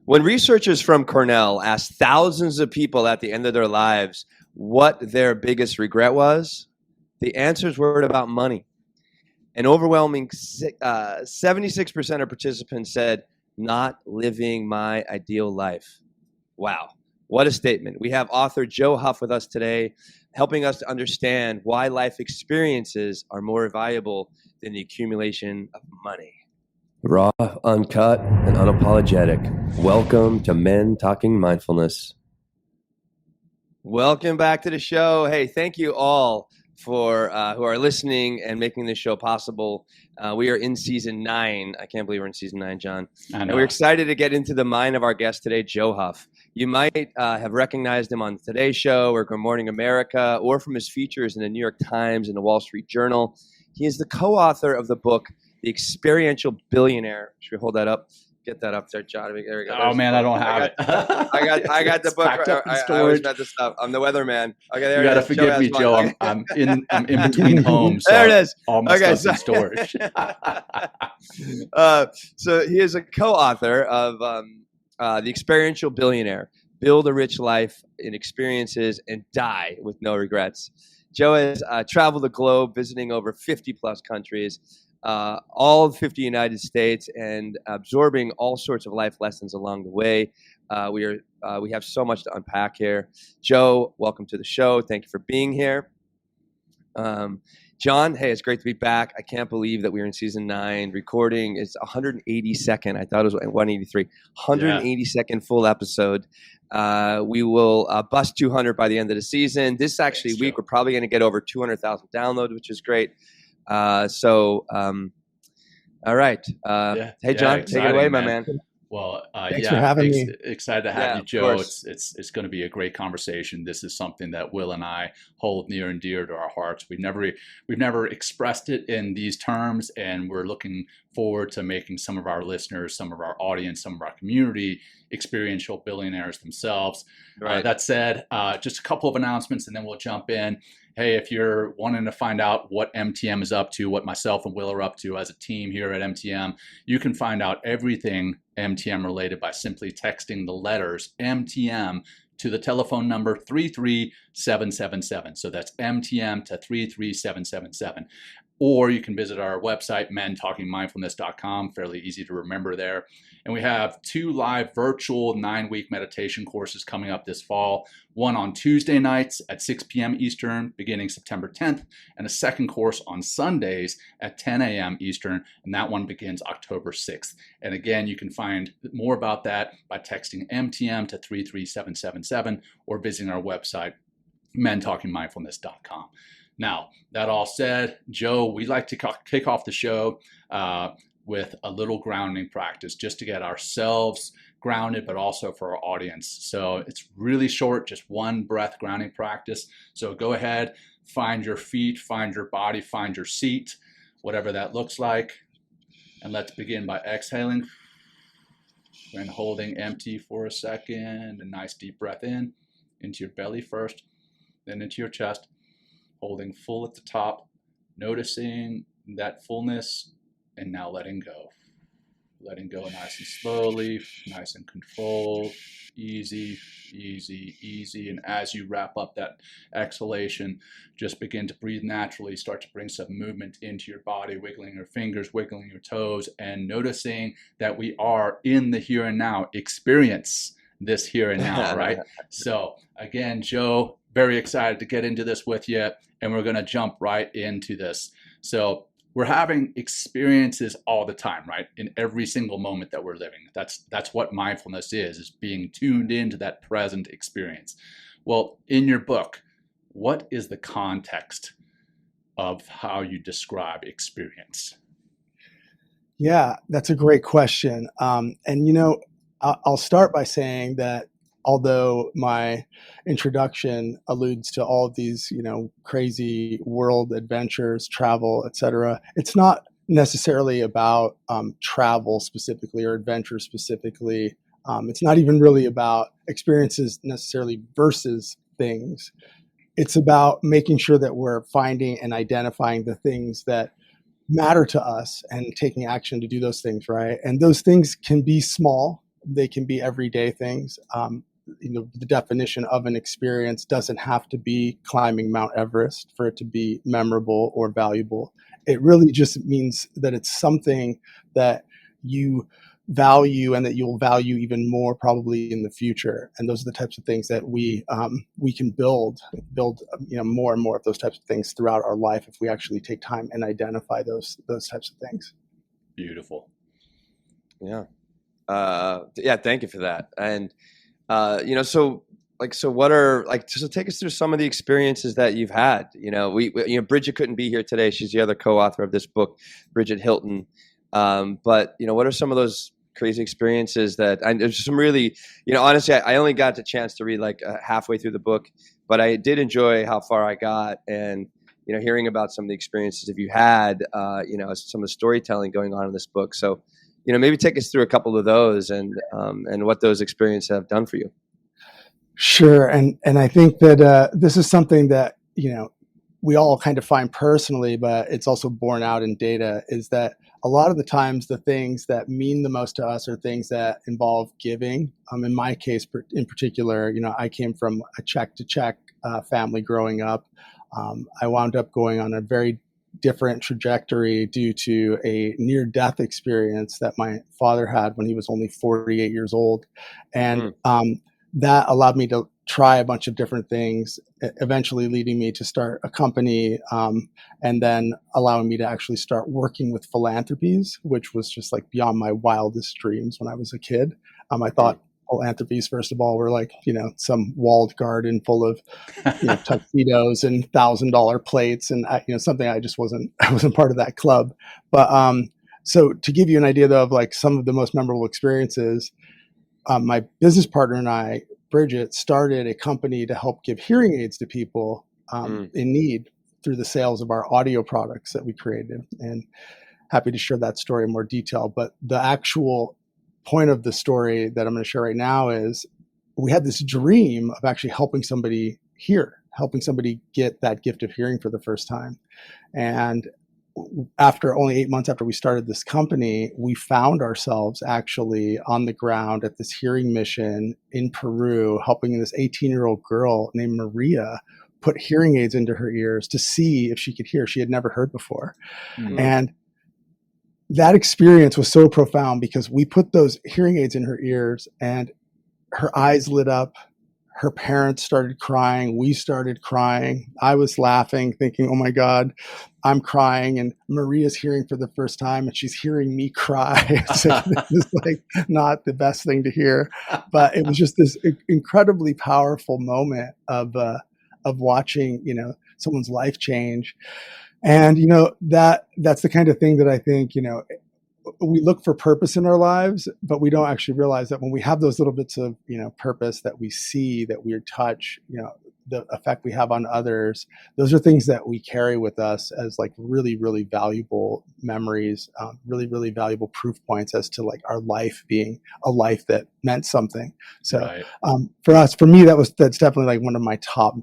When researchers from Cornell asked thousands of people at the end of their lives what their biggest regret was, the answers were about money. An overwhelming 76% of participants said, not living my ideal life. Wow, what a statement. We have author Joe Huff with us today, helping us to understand why life experiences are more valuable than the accumulation of money. Raw, uncut, and unapologetic. Welcome to Men Talking Mindfulness. Welcome back to the show. Hey, thank you all for who are listening and making this show possible. We are in season 9. I can't believe we're in season 9, John. I know. And we're excited to get into the mind of our guest today, Joe Huff. You might have recognized him on Today's Show or Good Morning America, or from his features in the New York Times and the Wall Street Journal. He is the co-author of the book, The Experiential Billionaire. Should we hold that up? Get that up there, John. There we go. Oh man, I don't have it. I got the book. I always got this stuff. I'm the weatherman. Okay, there you it is. You got to forgive me, Joe. I'm in between homes. So there it is. All my stuff's in storage. So he is a co-author of The Experiential Billionaire: Build a Rich Life in Experiences and Die with No Regrets. Joe has traveled the globe, visiting over 50 plus countries. All 50 United States, and absorbing all sorts of life lessons along the way. We have so much to unpack here. Joe, welcome to the show. Thank you for being here. John, hey, it's great to be back. I can't believe that we're in season 9 recording. It's 182nd. I thought it was 183. 182nd full episode. We will bust 200 by the end of the season. This actually week, we're probably going to get over 200,000 downloads, which is great. All right. Hey, John, take it away, my man. Well, thanks for having me. Excited to have you, Joe. It's going to be a great conversation. This is something that Will and I hold near and dear to our hearts. We've never expressed it in these terms, and we're looking forward to making some of our listeners, some of our audience, some of our community experiential billionaires themselves. Right. That said, just a couple of announcements, and then we'll jump in. Hey, if you're wanting to find out what MTM is up to, what myself and Will are up to as a team here at MTM, you can find out everything MTM related by simply texting the letters MTM to the telephone number 33777. So that's MTM to 33777. Or you can visit our website, mentalkingmindfulness.com, fairly easy to remember there. And we have 2 live virtual 9-week meditation courses coming up this fall. One on Tuesday nights at 6 p.m. Eastern, beginning September 10th, and a second course on Sundays at 10 a.m. Eastern, and that one begins October 6th. And again, you can find more about that by texting MTM to 33777 or visiting our website, mentalkingmindfulness.com. Now, that all said, Joe, we like to kick off the show with a little grounding practice just to get ourselves grounded, but also for our audience. So it's really short, just 1 breath grounding practice. So go ahead, find your feet, find your body, find your seat, whatever that looks like. And let's begin by exhaling and holding empty for a second. A nice deep breath in, into your belly first, then into your chest. Holding full at the top, noticing that fullness, and now letting go. Letting go nice and slowly, nice and controlled, easy, easy, easy. And as you wrap up that exhalation, just begin to breathe naturally. Start to bring some movement into your body, wiggling your fingers, wiggling your toes, and noticing that we are in the here and now. Experience this here and now, right? So again, Joe, very excited to get into this with you, and we're going to jump right into this. So we're having experiences all the time, right? In every single moment that we're living. That's what mindfulness is being tuned into that present experience. Well, in your book, what is the context of how you describe experience? Yeah, that's a great question. And I'll start by saying that although my introduction alludes to all of these, crazy world adventures, travel, etc., it's not necessarily about travel specifically or adventure specifically. It's not even really about experiences necessarily versus things. It's about making sure that we're finding and identifying the things that matter to us and taking action to do those things, right? And those things can be small, they can be everyday things. The definition of an experience doesn't have to be climbing Mount Everest for it to be memorable or valuable. It really just means that it's something that you value and that you'll value even more probably in the future. And those are the types of things that we can build more and more of those types of things throughout our life if we actually take time and identify those types of things. Beautiful. Yeah. Thank you for that. And so take us through some of the experiences that you've had. Bridget couldn't be here today. She's the other co-author of this book, Bridget Hilton. But what are some of those crazy experiences there's some really, honestly, I only got the chance to read halfway through the book, but I did enjoy how far I got, and hearing about some of the experiences that you had, some of the storytelling going on in this book. So, maybe take us through a couple of those and what those experiences have done for you. Sure. And I think that this is something that, we all kind of find personally, but it's also borne out in data, is that a lot of the times the things that mean the most to us are things that involve giving. In my case in particular, I came from a check-to-check family growing up. I wound up going on a very different trajectory due to a near-death experience that my father had when he was only 48 years old. And that allowed me to try a bunch of different things, eventually leading me to start a company, and then allowing me to actually start working with philanthropies, which was just beyond my wildest dreams when I was a kid. I thought philanthropies, first of all, were some walled garden full of tuxedos and $1,000 plates, and something I wasn't part of that club. But so to give you an idea though of some of the most memorable experiences, my business partner and I, Bridget, started a company to help give hearing aids to people in need through the sales of our audio products that we created. And happy to share that story in more detail. But the actual point of the story that I'm going to share right now is we had this dream of actually helping somebody hear, helping somebody get that gift of hearing for the first time. And after only 8 months after we started this company, we found ourselves actually on the ground at this hearing mission in Peru, helping this 18-year-old girl named Maria put hearing aids into her ears to see if she could hear. She had never heard before. Mm-hmm. And that experience was so profound because we put those hearing aids in her ears and her eyes lit up. Her parents started crying. We started crying. I was laughing, thinking, oh my God, I'm crying. And Maria's hearing for the first time and she's hearing me cry. So this is not the best thing to hear. But it was just this incredibly powerful moment of watching, someone's life change. And, that's the kind of thing that I think, we look for purpose in our lives, but we don't actually realize that when we have those little bits of, purpose that we see, that we touch, the effect we have on others, those are things that we carry with us as really, really valuable memories, really, really valuable proof points as to our life being a life that meant something. So right. For me, that's definitely one of my top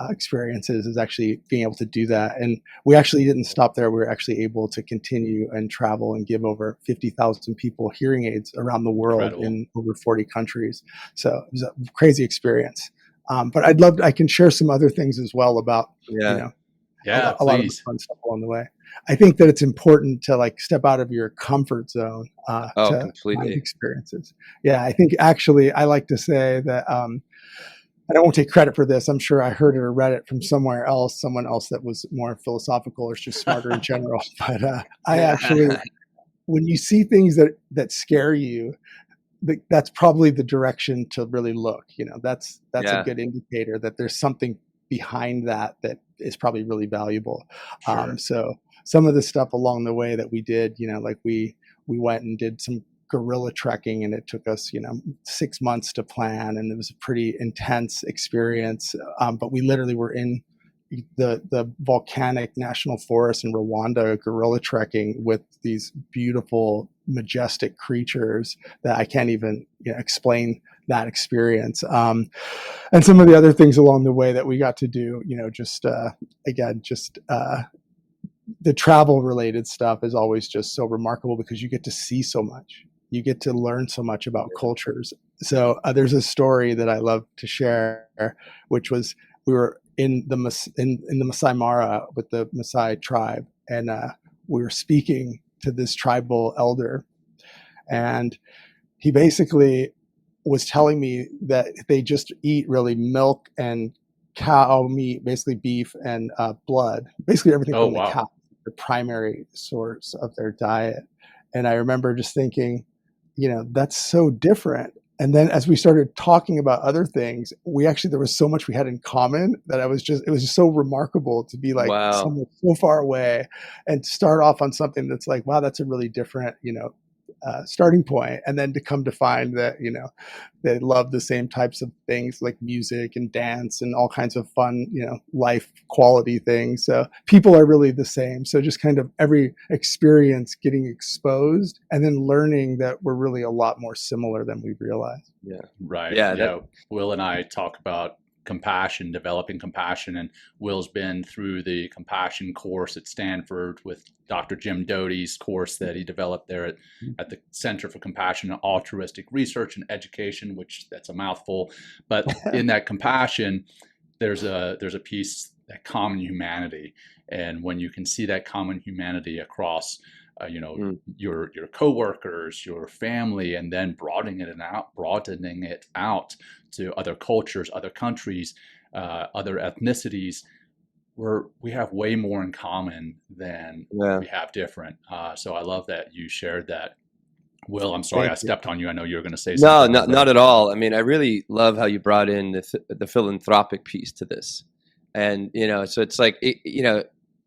experiences, is actually being able to do that. And we actually didn't stop there. We were actually able to continue and travel and give over 50,000 people hearing aids around the world. Incredible. In over 40 countries. So it was a crazy experience. But I can share some other things as well about, a lot of fun stuff along the way. I think that it's important to step out of your comfort zone to completely. Find experiences. Yeah, I think actually I like to say that I won't take credit for this. I'm sure I heard it or read it from someone else that was more philosophical or just smarter in general. But I actually, when you see things that scare you, that's probably the direction to really look. That's a good indicator that there's something behind that is probably really valuable. Sure. So some of the stuff along the way that we did, we went and did some guerrilla trekking, and it took us 6 months to plan, and it was a pretty intense experience, but we literally were in the volcanic national forest in Rwanda guerrilla trekking with these beautiful majestic creatures that I can't even explain that experience, and some of the other things along the way that we got to do, the travel related stuff is always just so remarkable because you get to see so much. you get to learn so much about cultures. So there's a story that I love to share, which was we were in the Masai Mara with the Masai tribe, and we were speaking to this tribal elder, and he basically was telling me that they just eat really milk and cow meat, basically beef and blood, basically everything Oh, from the wow. cow, the primary source of their diet. And I remember just thinking, that's so different. And then as we started talking about other things, there was so much we had in common that it was just so remarkable to be like Wow. somewhere so far away and start off on something that's like, wow, that's a really different, starting point. And then to come to find that, they love the same types of things like music and dance and all kinds of fun, life quality things. So people are really the same. So just kind of every experience getting exposed and then learning that we're really a lot more similar than we realize. Yeah. Right. Yeah. Will and I talk about compassion, developing compassion, and Will's been through the compassion course at Stanford with Dr. Jim Doty's course that he developed there at the Center for Compassion and Altruistic Research and Education, which that's a mouthful. But in that compassion, there's a piece, that common humanity. And when you can see that common humanity across your coworkers, your family, and then broadening it out to other cultures, other countries, other ethnicities, we have way more in common than we have different. So I love that you shared that. Will, I'm sorry I stepped on you. I know you were going to say something. No, not at all. I mean, I really love how you brought in the philanthropic piece to this, and so it's like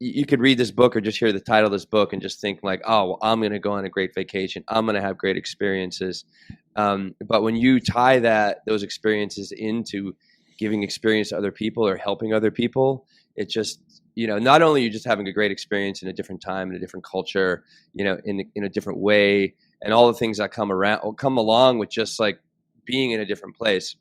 you could read this book or just hear the title of this book and just think like, oh, well, I'm going to go on a great vacation. I'm going to have great experiences. But when you tie those experiences into giving experience to other people or helping other people, it just, not only are you just having a great experience in a different time, in a different culture, in a different way, and all the things that come along with just like being in a different place,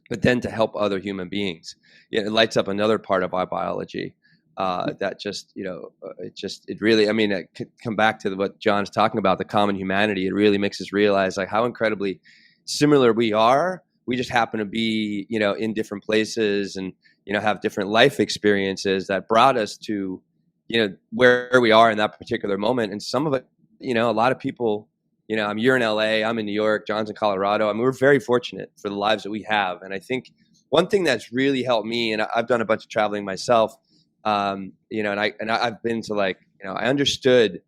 but then to help other human beings. It lights up another part of our biology. That just, it really, I mean, come back to what John's talking about, the common humanity. It really makes us realize like how incredibly similar we are. We just happen to be, in different places and, have different life experiences that brought us to, where we are in that particular moment. And some of it, a lot of people, you're in LA, I'm in New York, John's in Colorado. I mean, we're very fortunate for the lives that we have. And I think one thing that's really helped me, and I've done a bunch of traveling myself, and I've been to I understood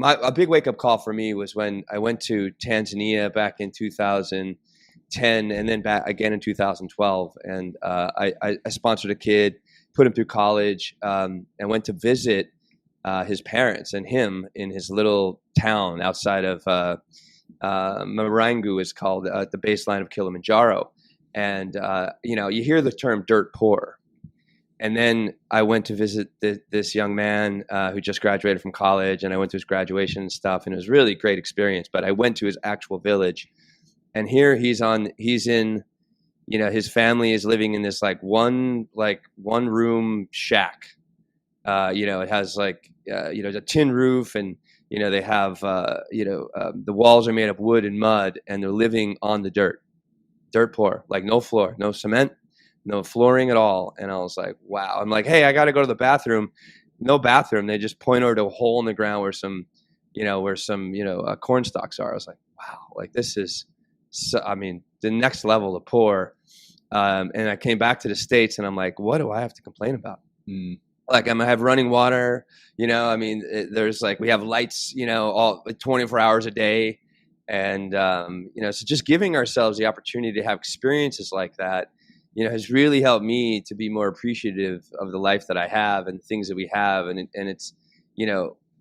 a big wake up call for me was when I went to Tanzania back in 2010 and then back again in 2012. And I sponsored a kid, put him through college, and went to visit his parents and him in his little town outside of Marangu is called, at the baseline of Kilimanjaro. And, you hear the term dirt poor. And then I went to visit this young man who just graduated from college, and I went to his graduation and stuff, and it was a really great experience. But I went to his actual village, and here he's in, his family is living in this one room shack. It has a tin roof, and they have the walls are made of wood and mud, and they're living on the dirt poor, like no floor, no cement, no flooring at all. And I was like, wow. I'm like, hey, I got to go to the bathroom. No bathroom. They just point over to a hole in the ground where some corn stalks are. I was like, wow, like this is, the next level of poor. And I came back to the States and I'm like, what do I have to complain about? Like I have running water, there's we have lights, all 24 hours a day. And, so just giving ourselves the opportunity to have experiences like that, has really helped me to be more appreciative of the life that I have and things that we have. And it's,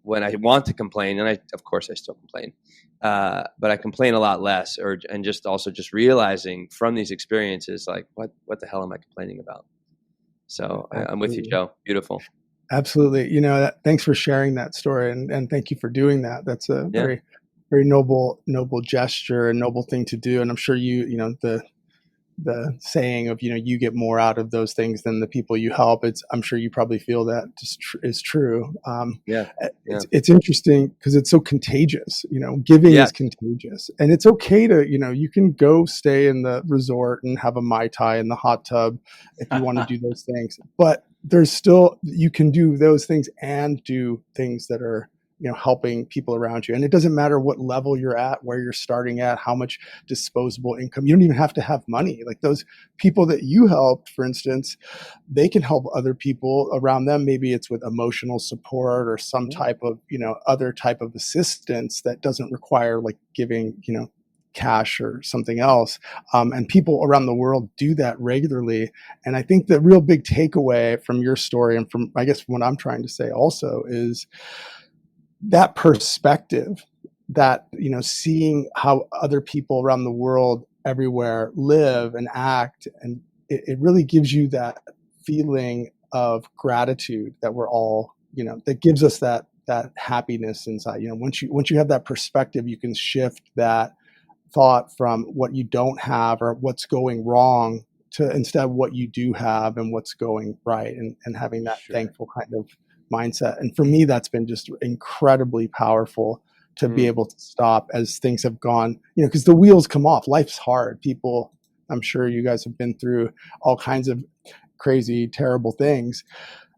when I want to complain, and of course I still complain, but I complain a lot less, and just also just realizing from these experiences, like what the hell am I complaining about? So I'm with you, Joe. Beautiful. Absolutely. Thanks for sharing that story, and thank you for doing that. That's a very noble gesture and noble thing to do. And I'm sure the the saying of, you get more out of those things than the people you help. I'm sure you probably feel that just is true. Yeah. It's interesting because it's so contagious. Giving Yeah. is contagious, and it's okay to, you can go stay in the resort and have a Mai Tai in the hot tub if you want to do those things. But there's still, you can do those things and do things that are, helping people around you. And it doesn't matter what level you're at, where you're starting at, how much disposable income. You don't even have to have money. Like those people that you helped, for instance, they can help other people around them. Maybe it's with emotional support or some type of, other type of assistance that doesn't require like giving, cash or something else. And people around the world do that regularly. And I think the real big takeaway from your story, and from, I guess, what I'm trying to say also, is that perspective, that, seeing how other people around the world everywhere live and act. And it really gives you that feeling of gratitude that we're all, that gives us that happiness inside. Once you have that perspective, you can shift that thought from what you don't have or what's going wrong to instead what you do have and what's going right, and having that thankful kind of mindset. And for me, that's been just incredibly powerful to be able to stop as things have gone, because the wheels come off. Life's hard. People, I'm sure you guys have been through all kinds of crazy, terrible things,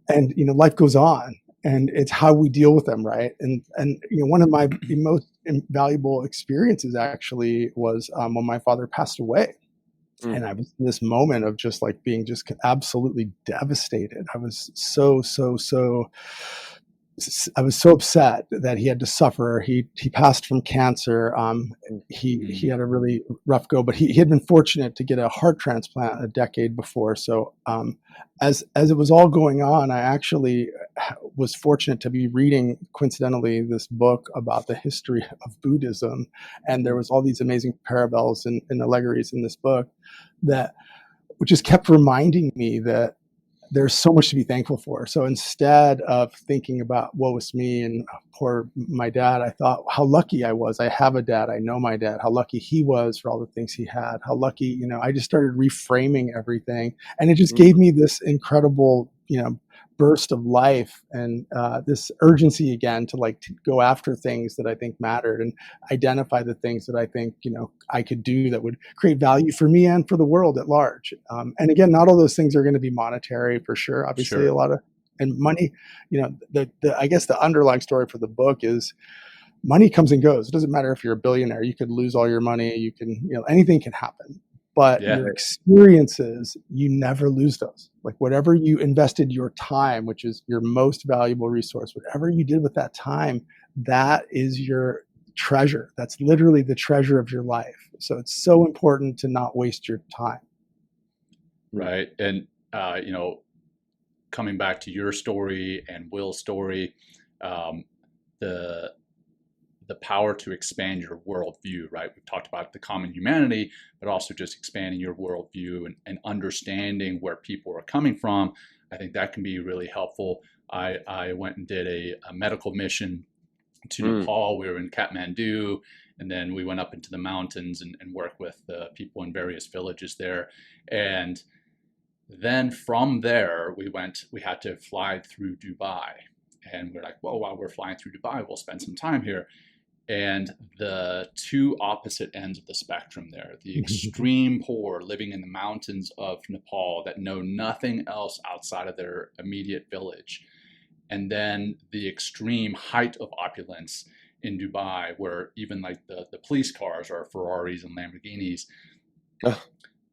and, life goes on, and it's how we deal with them. Right. And one of my most invaluable experiences actually was when my father passed away. And I was in this moment of just like being just absolutely devastated. I was I was so upset that he had to suffer. He passed from cancer. He had a really rough go, but he had been fortunate to get a heart transplant a decade before. So as it was all going on, I actually was fortunate to be reading, coincidentally, this book about the history of Buddhism. And there was all these amazing parallels and allegories in this book that just kept reminding me that there's so much to be thankful for. So instead of thinking about woe is me and poor my dad, I thought how lucky I was. I have a dad. I know my dad, how lucky he was for all the things he had, how lucky, I just started reframing everything. And it just gave me this incredible, burst of life and this urgency again to go after things that I think mattered and identify the things that I think, I could do that would create value for me and for the world at large. And again, not all those things are going to be monetary for sure. Obviously, a lot of, and money, I guess the underlying story for the book is money comes and goes. It doesn't matter if you're a billionaire, you could lose all your money. You can, anything can happen. But your experiences, you never lose those. Like whatever you invested your time, which is your most valuable resource, whatever you did with that time, that is your treasure. That's literally the treasure of your life. So it's so important to not waste your time. Right. And, coming back to your story and Will's story, the power to expand your worldview, right? We've talked about the common humanity, but also just expanding your worldview and understanding where people are coming from. I think that can be really helpful. I went and did a medical mission to Nepal. We were in Kathmandu, and then we went up into the mountains and worked with people in various villages there. And then from there, we had to fly through Dubai. And we're like, well, while we're flying through Dubai, we'll spend some time here. And the two opposite ends of the spectrum there, the extreme poor living in the mountains of Nepal that know nothing else outside of their immediate village. And then the extreme height of opulence in Dubai, where even like the police cars are Ferraris and Lamborghinis.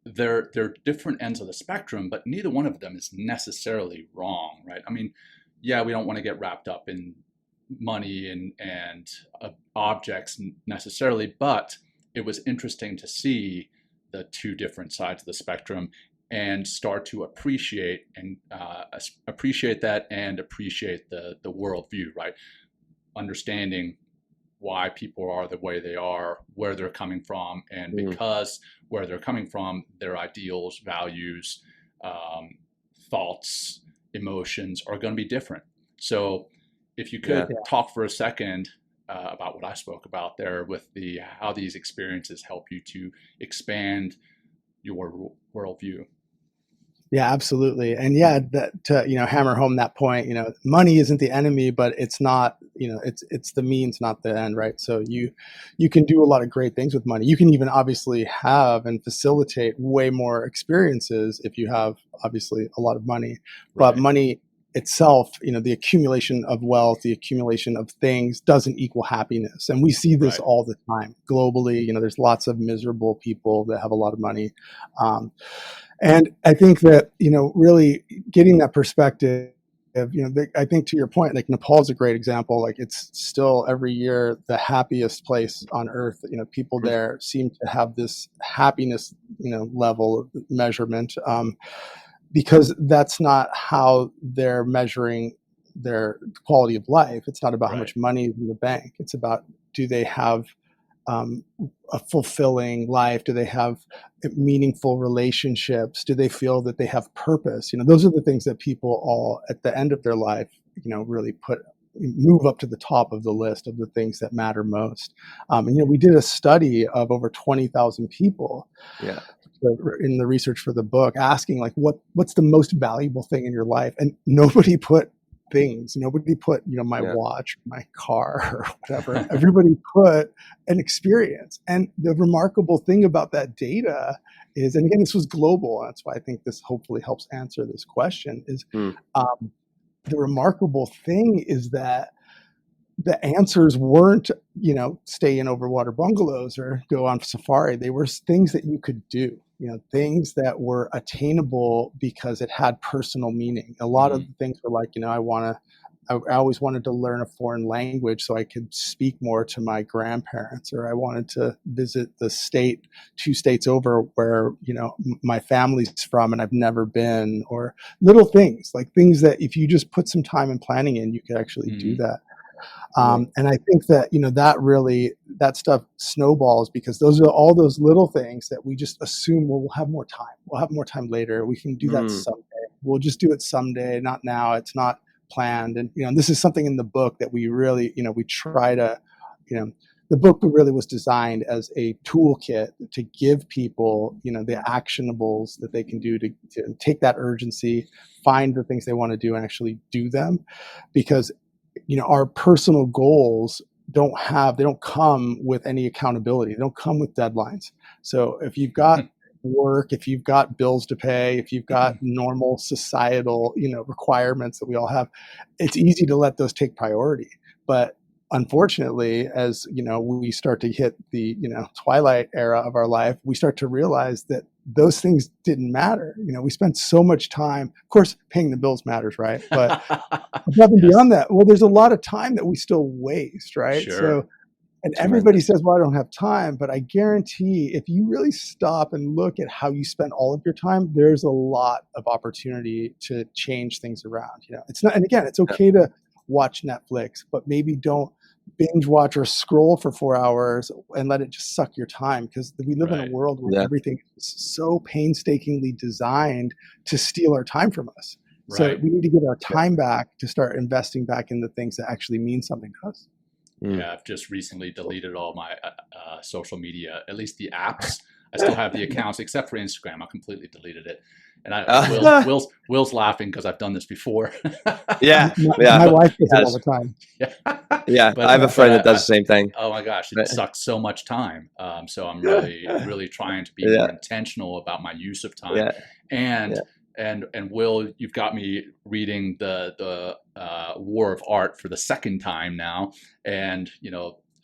They're different ends of the spectrum, but neither one of them is necessarily wrong, right? I mean, yeah, we don't want to get wrapped up in money and objects necessarily, but it was interesting to see the two different sides of the spectrum and start to appreciate that and appreciate the worldview, right? Understanding why people are the way they are, where they're coming from, and because where they're coming from, their ideals, values, thoughts, emotions are going to be different. So if you could talk for a second about what I spoke about there with how these experiences help you to expand your worldview. Yeah, absolutely. And yeah, that to, hammer home that point, money isn't the enemy, but it's not, it's the means, not the end, right? So you can do a lot of great things with money. You can even obviously have and facilitate way more experiences if you have obviously a lot of money. But Right. money itself, the accumulation of wealth, the accumulation of things doesn't equal happiness. And we see this Right. all the time globally. There's lots of miserable people that have a lot of money. And I think that, really getting that perspective, I think to your point, like Nepal's a great example. Like it's still every year the happiest place on earth. People there seem to have this happiness, level of measurement, because that's not how they're measuring their quality of life. It's not about how much money is in the bank. It's about, do they have a fulfilling life? Do they have meaningful relationships? Do they feel that they have purpose? Those are the things that people all at the end of their life, really move up to the top of the list of the things that matter most. And we did a study of over 20,000 people. Yeah. In the research for the book, asking like, what's the most valuable thing in your life? And nobody put things. Nobody put, my watch, my car, or whatever. Everybody put an experience. And the remarkable thing about that data is, and again, this was global. That's why I think this hopefully helps answer this question, is the remarkable thing is that the answers weren't, stay in overwater bungalows or go on safari. They were things that you could do, things that were attainable because it had personal meaning. A lot of the things were like, I always wanted to learn a foreign language so I could speak more to my grandparents, or I wanted to visit the state 2 states over where, my family's from and I've never been, or little things that if you just put some time and planning in, you could actually do that. And I think that, that stuff snowballs because those are all those little things that we just assume, well, we'll have more time. We'll have more time later. We can do that someday. We'll just do it someday, not now. It's not planned. And, this is something in the book that we really, we try to, the book really was designed as a toolkit to give people, the actionables that they can do to take that urgency, find the things they want to do and actually do them. Because our personal goals they don't come with any accountability. They don't come with deadlines. So if you've got work, if you've got bills to pay, if you've got normal societal, requirements that we all have, it's easy to let those take priority. But unfortunately, as we start to hit the twilight era of our life, we start to realize that those things didn't matter. We spent so much time. Of course, paying the bills matters, right? But above and beyond that, well, there's a lot of time that we still waste, right? Sure. So, and everybody says, "Well, I don't have time," but I guarantee, if you really stop and look at how you spend all of your time, there's a lot of opportunity to change things around. It's not, and again, it's okay to watch Netflix, but maybe don't binge watch or scroll for 4 hours and let it just suck your time, because we live in a world where everything is so painstakingly designed to steal our time from us. So we need to get our time back to start investing back in the things that actually mean something to us. Yeah, I've just recently deleted all my social media, at least the apps. I still have the accounts except for Instagram. I completely deleted it. And Will's laughing because I've done this before. My wife does it all the time. But I have a friend that does the same thing. Oh my gosh, it sucks so much time. So I'm really trying to be more intentional about my use of time. And Will, you've got me reading the War of Art for the second time now, and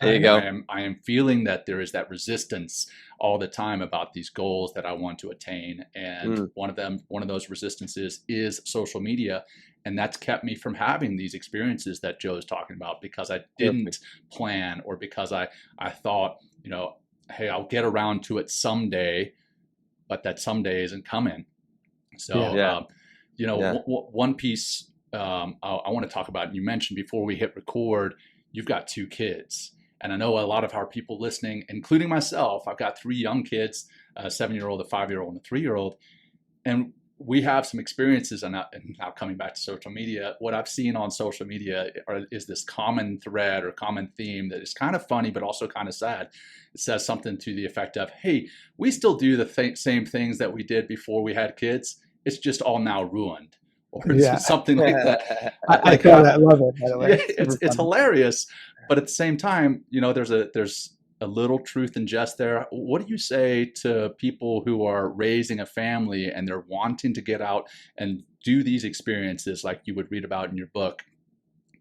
there you go. I am feeling that there is that resistance all the time about these goals that I want to attain, and one of those resistances is social media, and that's kept me from having these experiences that Joe's talking about because I didn't plan, or because I thought, hey, I'll get around to it someday, but that someday isn't coming. So, one piece I want to talk about, you mentioned before we hit record, you've got 2 kids. And I know a lot of our people listening, including myself, I've got 3 young kids, a 7-year-old, a 5-year-old, and a 3-year-old. And we have some experiences, and now coming back to social media, what I've seen on social media is this common thread or common theme that is kind of funny, but also kind of sad. It says something to the effect of, hey, we still do the same things that we did before we had kids. It's just all now ruined, or something like that. I love it, by the way. Yeah, it's hilarious, but at the same time, there's a little truth and jest there. What do you say to people who are raising a family and they're wanting to get out and do these experiences like you would read about in your book,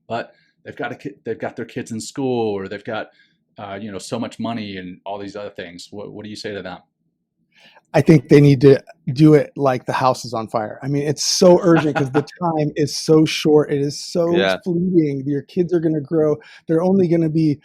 but they've got their kids in school, or they've got so much money and all these other things? What do you say to them? I think they need to do it like the house is on fire. I mean, it's so urgent because the time is so short. It is so fleeting. Your kids are going to grow. They're only going to be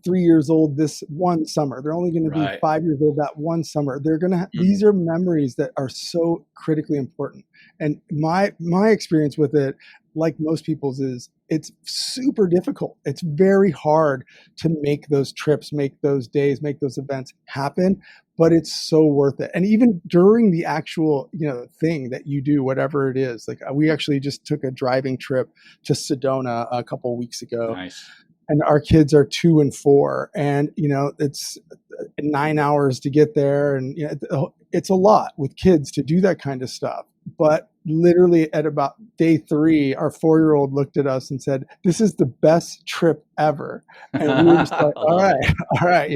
3 years old this one summer. They're only going to be 5 years old that one summer. They're going to these are memories that are so critically important. And my experience with it, like most people's, is it's super difficult. It's very hard to make those trips, make those days, make those events happen, but it's so worth it. And even during the actual, thing that you do, whatever it is, like we actually just took a driving trip to Sedona a couple of weeks ago. Nice. And our kids are 2 and 4, and it's 9 hours to get there, and it's a lot with kids to do that kind of stuff. But literally at about day 3, our 4-year-old looked at us and said, "This is the best trip ever." And we were just like, all right,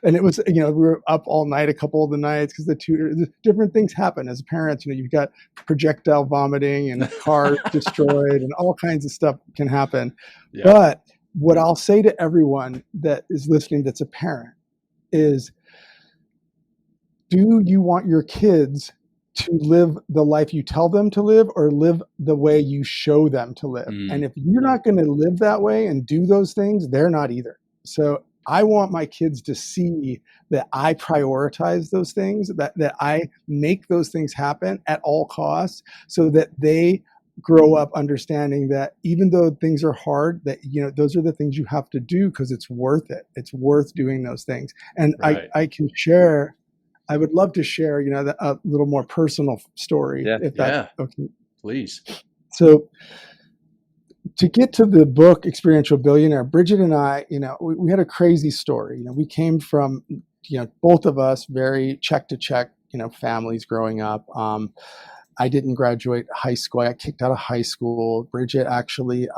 And it was, we were up all night a couple of the nights because the different things happen as parents. You've got projectile vomiting and cars destroyed, and all kinds of stuff can happen. Yeah. But what I'll say to everyone that is listening that's a parent is, do you want your kids to live the life you tell them to live, or live the way you show them to live? And if you're not going to live that way and do those things, they're not either. So I want my kids to see that I prioritize those things, that I make those things happen at all costs, so that they grow up understanding that even though things are hard, that those are the things you have to do because it's worth it. It's worth doing those things. And I would love to share a little more personal story, if that's okay. Please. So to get to the book Experiential Billionaire, Bridget and I, we had a crazy story. We came from both of us very check to check families growing up. I didn't graduate high school. I got kicked out of high school. Bridget actually,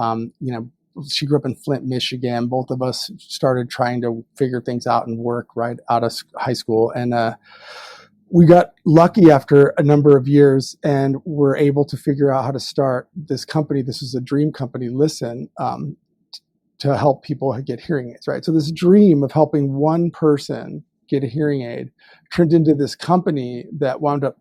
she grew up in Flint, Michigan. Both of us started trying to figure things out and work right out of high school. And we got lucky after a number of years and were able to figure out how to start this company. This is a dream company, Listen, to help people get hearing aids, right? So this dream of helping one person get a hearing aid turned into this company that wound up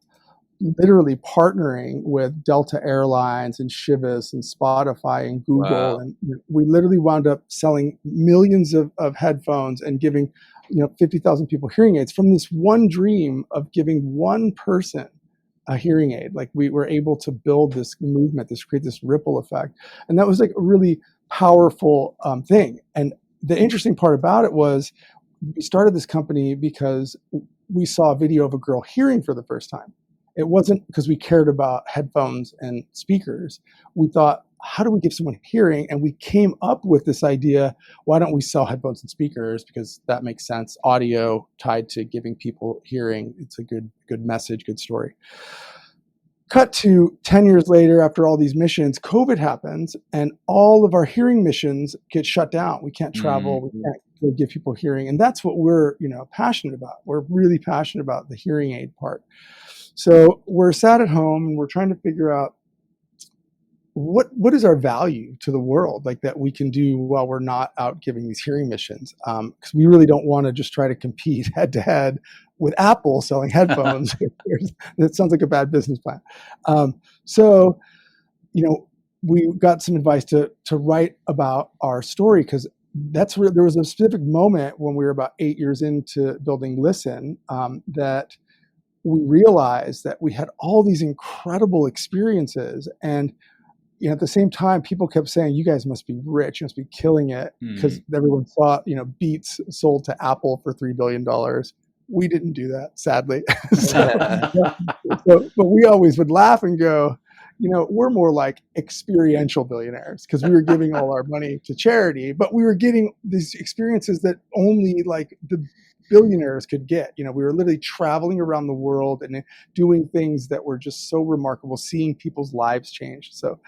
literally partnering with Delta Airlines and Chivas and Spotify and Google. Wow. And we literally wound up selling millions of headphones and giving 50,000 people hearing aids from this one dream of giving one person a hearing aid. Like, we were able to build this movement, create this ripple effect. And that was like a really powerful thing. And the interesting part about it was, we started this company because we saw a video of a girl hearing for the first time. It wasn't because we cared about headphones and speakers. We thought, how do we give someone hearing? And we came up with this idea, why don't we sell headphones and speakers? Because that makes sense. Audio tied to giving people hearing. It's a good message, good story. Cut to 10 years later, after all these missions, COVID happens and all of our hearing missions get shut down. We can't travel. We can't go give people hearing. And that's what we're passionate about. We're really passionate about the hearing aid part. So we're sat at home and we're trying to figure out what is our value to the world, like, that we can do while we're not out giving these hearing missions. Because we really don't want to just try to compete head to head with Apple selling headphones. That sounds like a bad business plan. So we got some advice to write about our story, because there was a specific moment when we were about 8 years into building Listen, that we realized that we had all these incredible experiences. And at the same time, people kept saying, you guys must be rich, you must be killing it, because everyone saw, Beats sold to Apple for $3 billion. We didn't do that, sadly. But we always would laugh and go, we're more like experiential billionaires because we were giving all our money to charity, but we were getting these experiences that only like the billionaires could get. We were literally traveling around the world and doing things that were just so remarkable, seeing people's lives change. So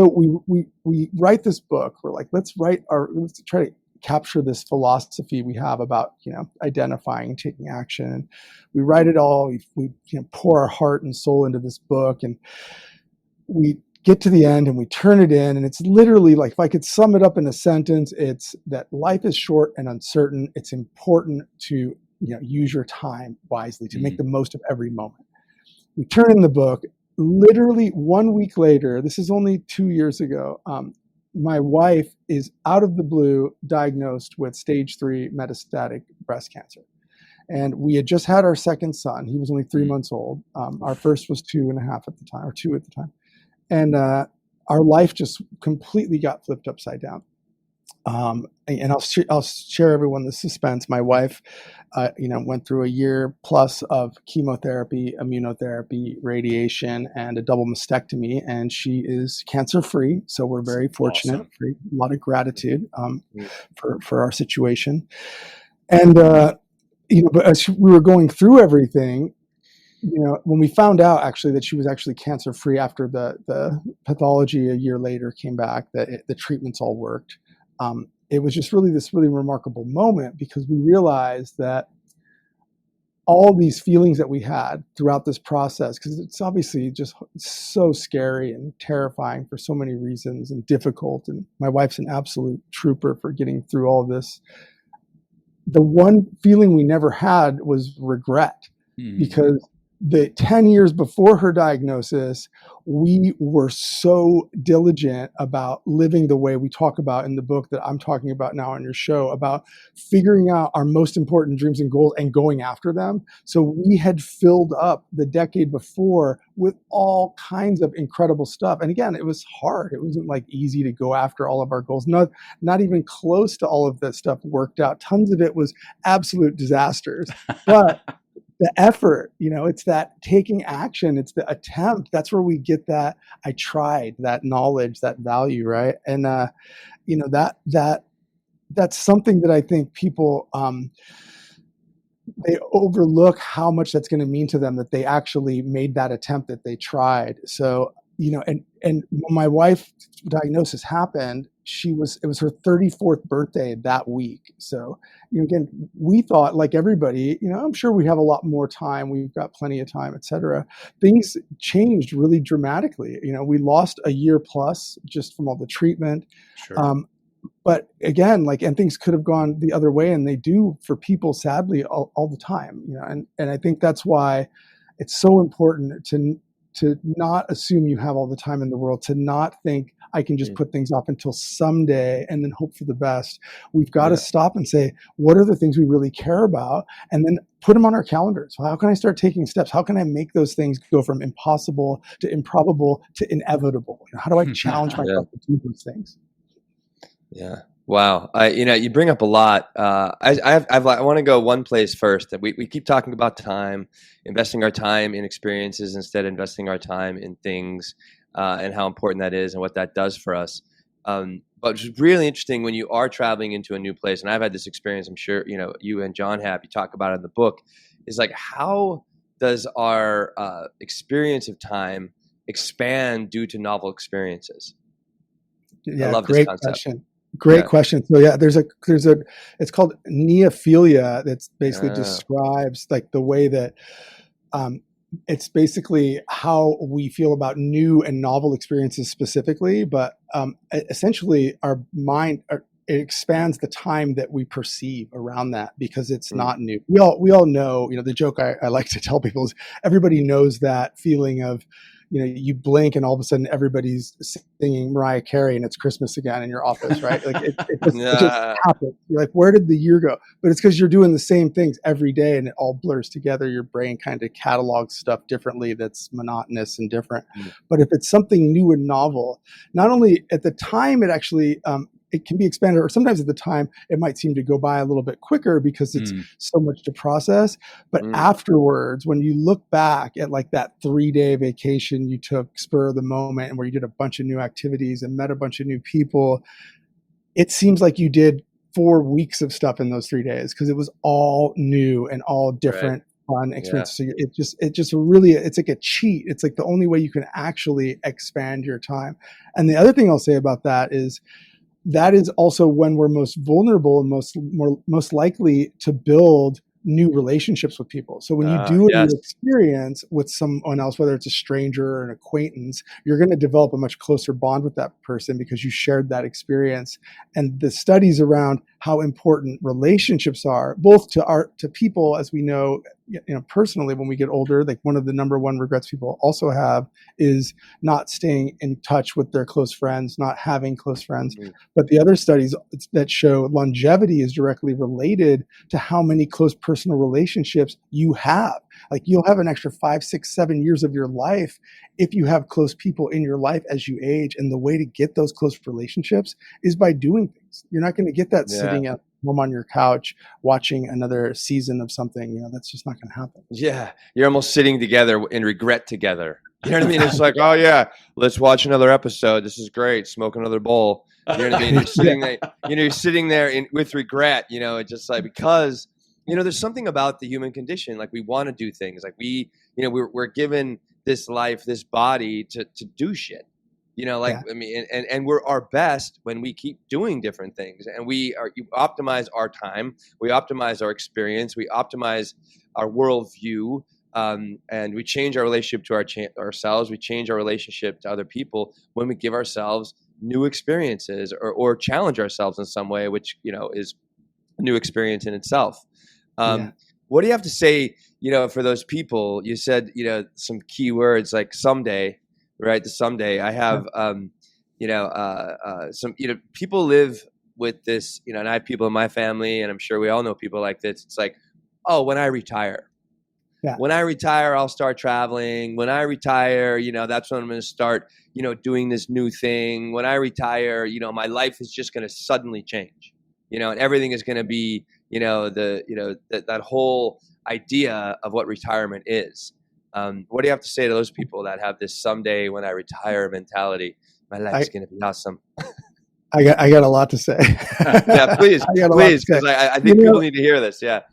we write this book. We're like, let's try to capture this philosophy we have about identifying and taking action. And we write it all. We pour our heart and soul into this book, and we get to the end and we turn it in, and it's literally like, if I could sum it up in a sentence, it's that life is short and uncertain. It's important to use your time wisely, to make the most of every moment. We turn in the book. Literally 1 week later, this is only 2 years ago, my wife is out of the blue diagnosed with stage 3 metastatic breast cancer. And we had just had our second son. He was only 3 months old. Our first was 2.5 at the time, or 2 at the time. And our life just completely got flipped upside down. And I'll share everyone the suspense. My wife, went through a year plus of chemotherapy, immunotherapy, radiation, and a double mastectomy, and she is cancer-free. So we're very fortunate. Awesome. A lot of gratitude for our situation. And but as we were going through everything, when we found out actually that she was actually cancer-free after the pathology a year later came back, that the treatments all worked. It was just this really remarkable moment, because we realized that all these feelings that we had throughout this process, because it's obviously just so scary and terrifying for so many reasons and difficult. And my wife's an absolute trooper for getting through all of this. The one feeling we never had was regret, because the 10 years before her diagnosis, we were so diligent about living the way we talk about in the book that I'm talking about now on your show, about figuring out our most important dreams and goals and going after them. So we had filled up the decade before with all kinds of incredible stuff. And again, it was hard. It wasn't like easy to go after all of our goals. Not even close to all of that stuff worked out. Tons of it was absolute disasters. But the effort, it's that taking action, it's the attempt. That's where we get that I tried, that knowledge, that value, right? And that's something that I think people they overlook how much that's going to mean to them, that they actually made that attempt, that they tried. So and when my wife's diagnosis happened, it was her 34th birthday that week. So, again, we thought, like everybody, I'm sure we have a lot more time. We've got plenty of time, et cetera. Things changed really dramatically. We lost a year plus just from all the treatment. Sure. But again, and things could have gone the other way, and they do for people, sadly, all the time. And I think that's why it's so important to not assume you have all the time in the world, to not think I can just put things off until someday and then hope for the best. We've got to stop and say, what are the things we really care about? And then put them on our calendars. Well, how can I start taking steps? How can I make those things go from impossible to improbable to inevitable? How do I challenge myself to do those things? Yeah. Wow. You bring up a lot. I want to go one place first. That we keep talking about time, investing our time in experiences instead of investing our time in things, and how important that is and what that does for us. But it's really interesting when you are traveling into a new place, and I've had this experience. I'm sure you and John have. You talk about it in the book. Is like, how does our experience of time expand due to novel experiences? Yeah, I love great this concept. question. Great question. So there's it's called neophilia, that's basically describes like the way that it's basically how we feel about new and novel experiences specifically, but essentially our mind it expands the time that we perceive around that, because it's not new. We all know, the joke I like to tell people is everybody knows that feeling of, you blink and all of a sudden everybody's singing Mariah Carey and it's Christmas again in your office, right? Like it just happens. You're like, where did the year go? But it's because you're doing the same things every day and it all blurs together. Your brain kind of catalogs stuff differently that's monotonous and different. But if it's something new and novel, not only at the time it actually it can be expanded, or sometimes at the time it might seem to go by a little bit quicker because it's so much to process. But afterwards, when you look back at like that 3-day vacation you took spur of the moment, and where you did a bunch of new activities and met a bunch of new people, it seems like you did 4 weeks of stuff in those 3 days, because it was all new and all different fun experiences. So it just really, it's like a cheat. It's like the only way you can actually expand your time. And the other thing I'll say about that is also when we're most vulnerable and most likely to build new relationships with people. So when you do a new experience with someone else, whether it's a stranger or an acquaintance, you're going to develop a much closer bond with that person because you shared that experience. And the studies around how important relationships are, both to people, as we know, personally, when we get older, like one of the number one regrets people also have is not staying in touch with their close friends, not having close friends. But the other studies that show longevity is directly related to how many close personal relationships you have. Like you'll have an extra 5, 6, 7 years of your life if you have close people in your life as you age. And the way to get those close relationships is by doing things. You're not going to get that sitting at home on your couch watching another season of something. That's just not going to happen. Yeah, you're almost sitting together in regret together. You know what I mean? It's like, oh yeah, let's watch another episode. This is great. Smoke another bowl. You know what I mean? You're sitting there. You're sitting there with regret. It's just like, because there's something about the human condition. Like we want to do things. Like we're given this life, this body to do shit. I mean, and we're our best when we keep doing different things, and you optimize our time, we optimize our experience, we optimize our worldview, and we change our relationship to ourselves. We change our relationship to other people when we give ourselves new experiences or challenge ourselves in some way, which is a new experience in itself. What do you have to say, for those people? You said, some key words like someday. Right. The someday. I have, some, people live with this, and I have people in my family, and I'm sure we all know people like this. It's like, oh, when I retire, I'll start traveling. When I retire, that's when I'm going to start, doing this new thing. When I retire, my life is just going to suddenly change, and everything is going to be, that whole idea of what retirement is. What do you have to say to those people that have this someday when I retire mentality? My life's going to be awesome. I got a lot to say. Yeah, please, because I think people need to hear this. Yeah.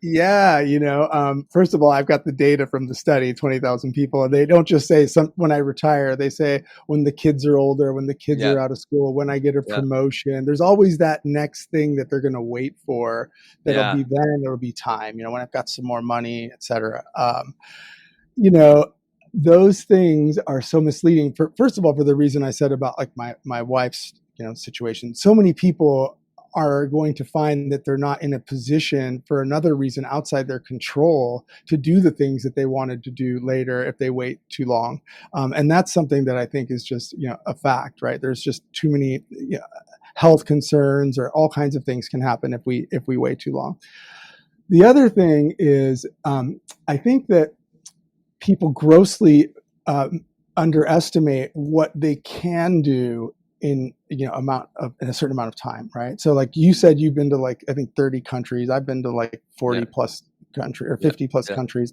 Yeah. First of all, I've got the data from the study, 20,000 people, and they don't just say when I retire, they say when the kids are older, when the kids are out of school, when I get a promotion. There's always that next thing that they're going to wait for. That'll be then, it'll be time, when I've got some more money, et cetera. Those things are so misleading. First of all, for the reason I said about like my wife's, situation. So many people are going to find that they're not in a position for another reason outside their control to do the things that they wanted to do later if they wait too long. And that's something that I think is just, a fact, right? There's just too many health concerns, or all kinds of things can happen if we wait too long. The other thing is, I think that people grossly underestimate what they can do in in a certain amount of time, right? So like you said, you've been to like I think 30 countries. I've been to like 40 plus countries or 50 plus countries,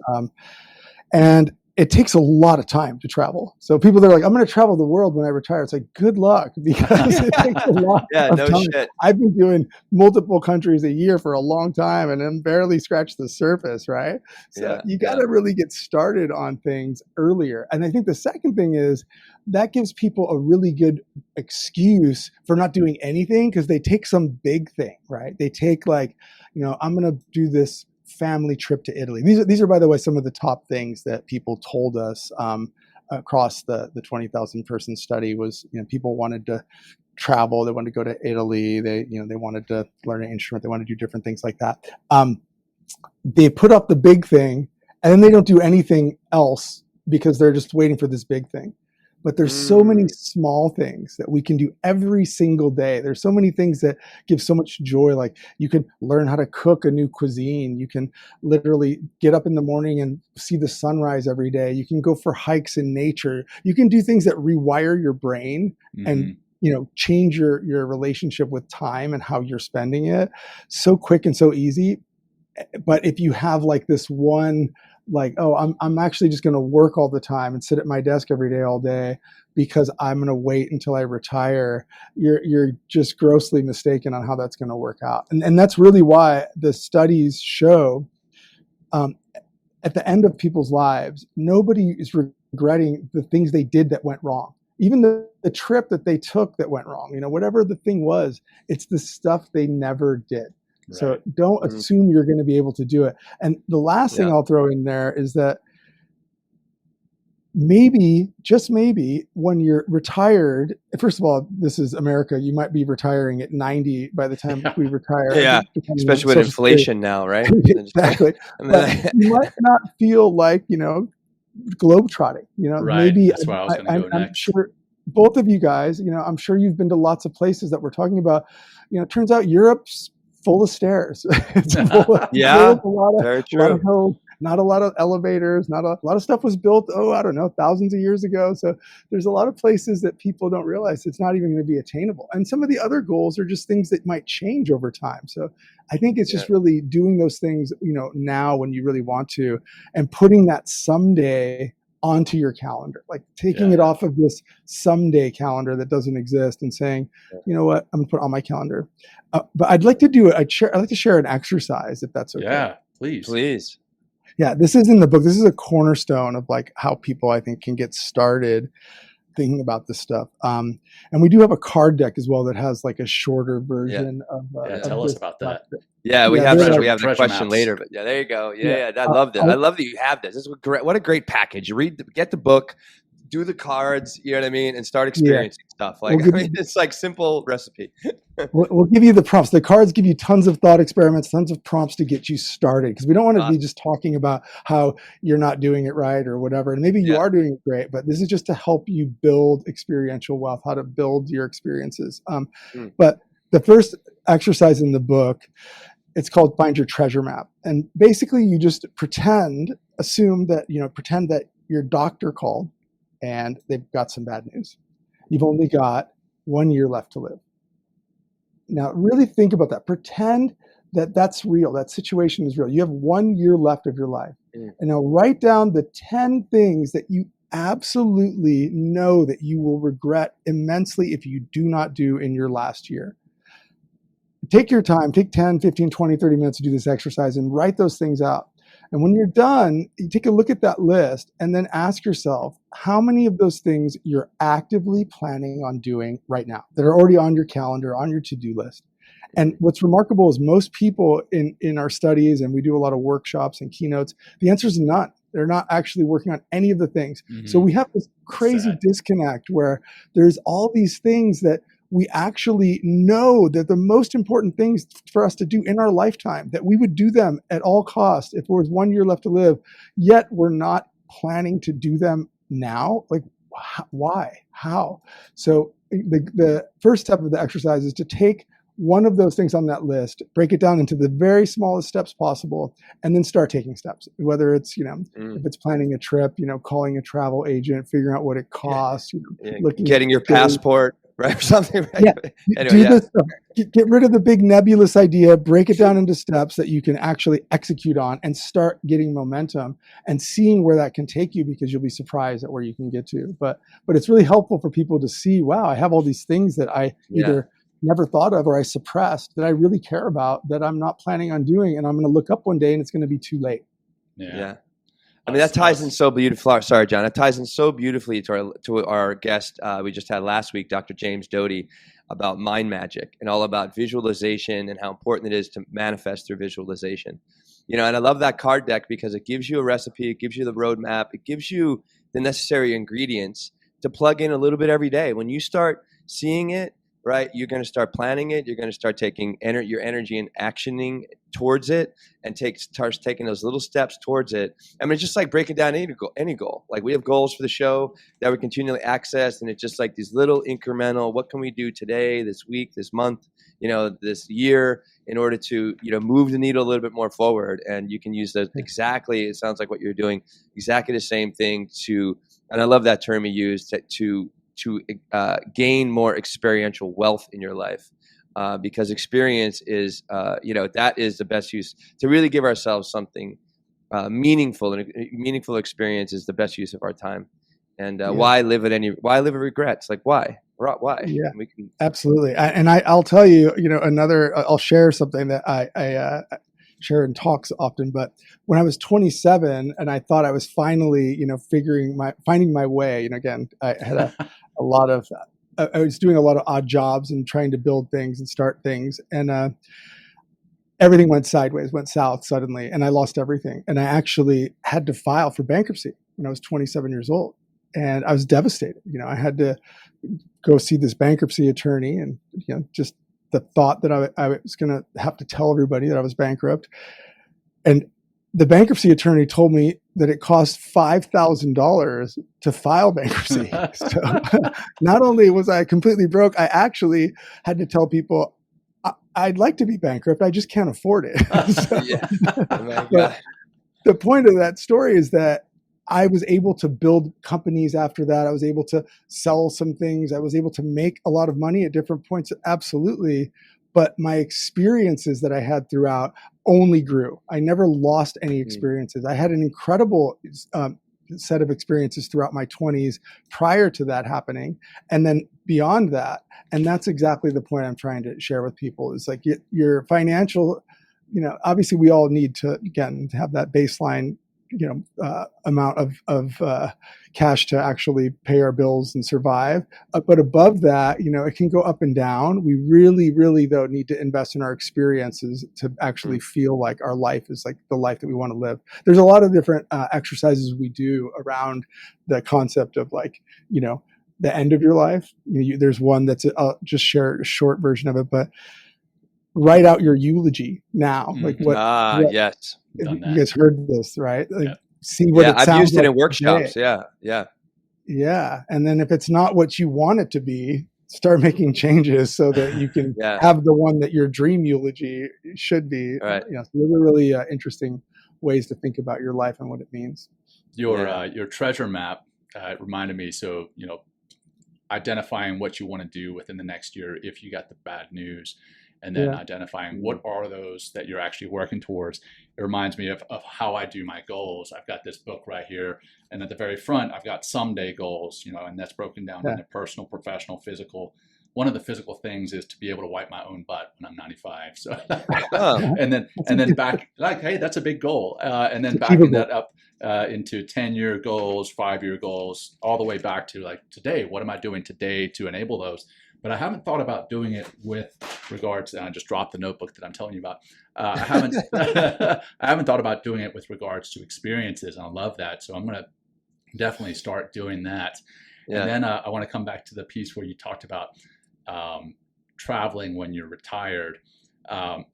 and it takes a lot of time to travel. So people that are like, I'm going to travel the world when I retire. It's like, good luck, because it takes a lot of time. Shit. I've been doing multiple countries a year for a long time, and I'm barely scratched the surface, right? So you got to really get started on things earlier. And I think the second thing is that gives people a really good excuse for not doing anything, because they take some big thing, right? They take like, I'm going to do this family trip to Italy. These are, by the way, some of the top things that people told us across the 20,000 person study was, people wanted to travel. They wanted to go to Italy. They wanted to learn an instrument. They wanted to do different things like that. They put up the big thing, and then they don't do anything else because they're just waiting for this big thing. But there's so many small things that we can do every single day. There's so many things that give so much joy. Like you can learn how to cook a new cuisine. You can literally get up in the morning and see the sunrise every day. You can go for hikes in nature. You can do things that rewire your brain and change your relationship with time and how you're spending it so quick and so easy. But if you have like this one, like, oh, I'm actually just going to work all the time and sit at my desk every day all day because I'm going to wait until I retire, you're just grossly mistaken on how that's going to work out. And that's really why the studies show at the end of people's lives, nobody is regretting the things they did that went wrong. Even the trip that they took that went wrong, whatever the thing was, it's the stuff they never did. Right. So don't assume you're going to be able to do it. And the last thing I'll throw in there is that maybe, just maybe, when you're retired, first of all, this is America, you might be ritiring at 90 by the time we retire. Yeah, especially with inflation now, right? Exactly. But you might not feel like, globetrotting, right. Maybe that's where I was going to go next. I'm sure both of you guys, I'm sure you've been to lots of places that we're talking about. It turns out Europe's full of stairs. It's full of, very true. A lot of hills, not a lot of elevators, not a lot of stuff was built, thousands of years ago. So there's a lot of places that people don't realize it's not even going to be attainable. And some of the other goals are just things that might change over time. So I think it's just really doing those things, now when you really want to, and putting that someday onto your calendar, like taking it off of this someday calendar that doesn't exist and saying, you know what, I'm gonna put it on my calendar. But I'd like to do it. I'd like to share an exercise if that's okay. Yeah, please. Yeah, this is in the book. This is a cornerstone of like how people, I think, can get started thinking about this stuff. And we do have a card deck as well that has like a shorter version of. Tell us about that. Yeah, we have the question later, but there you go. Yeah, I love that. I love that you have this. This is great. What a great package. You get the book, do the cards, you know what I mean, and start experiencing stuff. Like, it's like simple recipe. We'll give you the prompts. The cards give you tons of thought experiments, tons of prompts to get you started, because we don't want to be just talking about how you're not doing it right or whatever. And maybe you are doing it great, but this is just to help you build experiential wealth, how to build your experiences. But the first exercise in the book, it's called Find Your Treasure Map. And basically you just pretend that your doctor called and they've got some bad news. You've only got 1 year left to live. Now, really think about that. Pretend that that's real. That situation is real. You have 1 year left of your life. And now write down the 10 things that you absolutely know that you will regret immensely if you do not do in your last year. Take your time. Take 10, 15, 20, 30 minutes to do this exercise and write those things out. And when you're done, you take a look at that list and then ask yourself how many of those things you're actively planning on doing right now that are already on your calendar, on your to-do list. And what's remarkable is most people in our studies, and we do a lot of workshops and keynotes, the answer is none. They're not actually working on any of the things. So we have this crazy disconnect where there's all these things that we actually know that the most important things for us to do in our lifetime, that we would do them at all costs if there was 1 year left to live, yet we're not planning to do them now. Like, why? How? So the first step of the exercise is to take one of those things on that list, break it down into the very smallest steps possible, and then start taking steps. Whether it's, if it's planning a trip, calling a travel agent, figuring out what it costs, getting your passport, right? Or something, right? Anyway, this stuff. Get rid of the big nebulous idea, break it down into steps that you can actually execute on and start getting momentum and seeing where that can take you, because you'll be surprised at where you can get to. But it's really helpful for people to see, wow, I have all these things that I either never thought of or I suppressed that I really care about that I'm not planning on doing. And I'm going to look up one day and it's going to be too late. Yeah. I mean, that ties in so beautifully. Sorry, John. That ties in so beautifully to our guest we just had last week, Dr. James Doty, about mind magic and all about visualization and how important it is to manifest through visualization. And I love that card deck because it gives you a recipe, it gives you the roadmap, it gives you the necessary ingredients to plug in a little bit every day. When you start seeing it, right, you're going to start planning it. You're going to start taking your energy and actioning towards it, and starts taking those little steps towards it. I mean, it's just like breaking down any goal. Like, we have goals for the show that we continually access, and it's just like these little incremental, what can we do today, this week, this month, this year, in order to, move the needle a little bit more forward. And you can use that exactly, it sounds like what you're doing, exactly the same thing and I love that term you used, to gain more experiential wealth in your life, because experience is, that is the best use to really give ourselves something meaningful, and a meaningful experience is the best use of our time. And why live with regrets? Like why? Yeah, we can, absolutely. I'll tell you, I'll share something that I share in talks often. But when I was 27 and I thought I was finally, finding my way, again, I had a lot of, I was doing a lot of odd jobs and trying to build things and start things. And everything went sideways, went south suddenly. And I lost everything. And I actually had to file for bankruptcy when I was 27 years old. And I was devastated. I had to go see this bankruptcy attorney, and just the thought that I was going to have to tell everybody that I was bankrupt. And the bankruptcy attorney told me that it cost $5,000 to file bankruptcy. So not only was I completely broke, I actually had to tell people I'd like to be bankrupt. I just can't afford it. But the point of that story is that I was able to build companies after that. I was able to sell some things. I was able to make a lot of money at different points. Absolutely. But my experiences that I had throughout only grew. I never lost any experiences. I had an incredible set of experiences throughout my 20s prior to that happening. And then beyond that, and that's exactly the point I'm trying to share with people, is like your financial, obviously we all need to, again, have that baseline amount of cash to actually pay our bills and survive. But above that, it can go up and down. We really, really, though, need to invest in our experiences to actually feel like our life is like the life that we want to live. There's a lot of different exercises we do around the concept of the end of your life. There's one that's, I'll just share a short version of it, but write out your eulogy now. Like yes. You guys heard this, right? Like, see what it sounds like. I've used it in workshops. Today. Yeah. And then if it's not what you want it to be, start making changes so that you can have the one that your dream eulogy should be. Right. So those are really interesting ways to think about your life and what it means. Your treasure map reminded me. So, identifying what you want to do within the next year if you got the bad news, and then identifying what are those that you're actually working towards. It reminds me of how I do my goals. I've got this book right here, and at the very front, I've got someday goals, and that's broken down into personal, professional, physical. One of the physical things is to be able to wipe my own butt when I'm 95. So, and then back, like, hey, that's a big goal. And then backing that up into 10-year goals, 5-year goals, all the way back to like today. What am I doing today to enable those? But I haven't thought about doing it with regards, and I just dropped the notebook that I'm telling you about. I haven't thought about doing it with regards to experiences, and I love that. So I'm going to definitely start doing that. Yeah. And then I want to come back to the piece where you talked about traveling when you're retired. I'm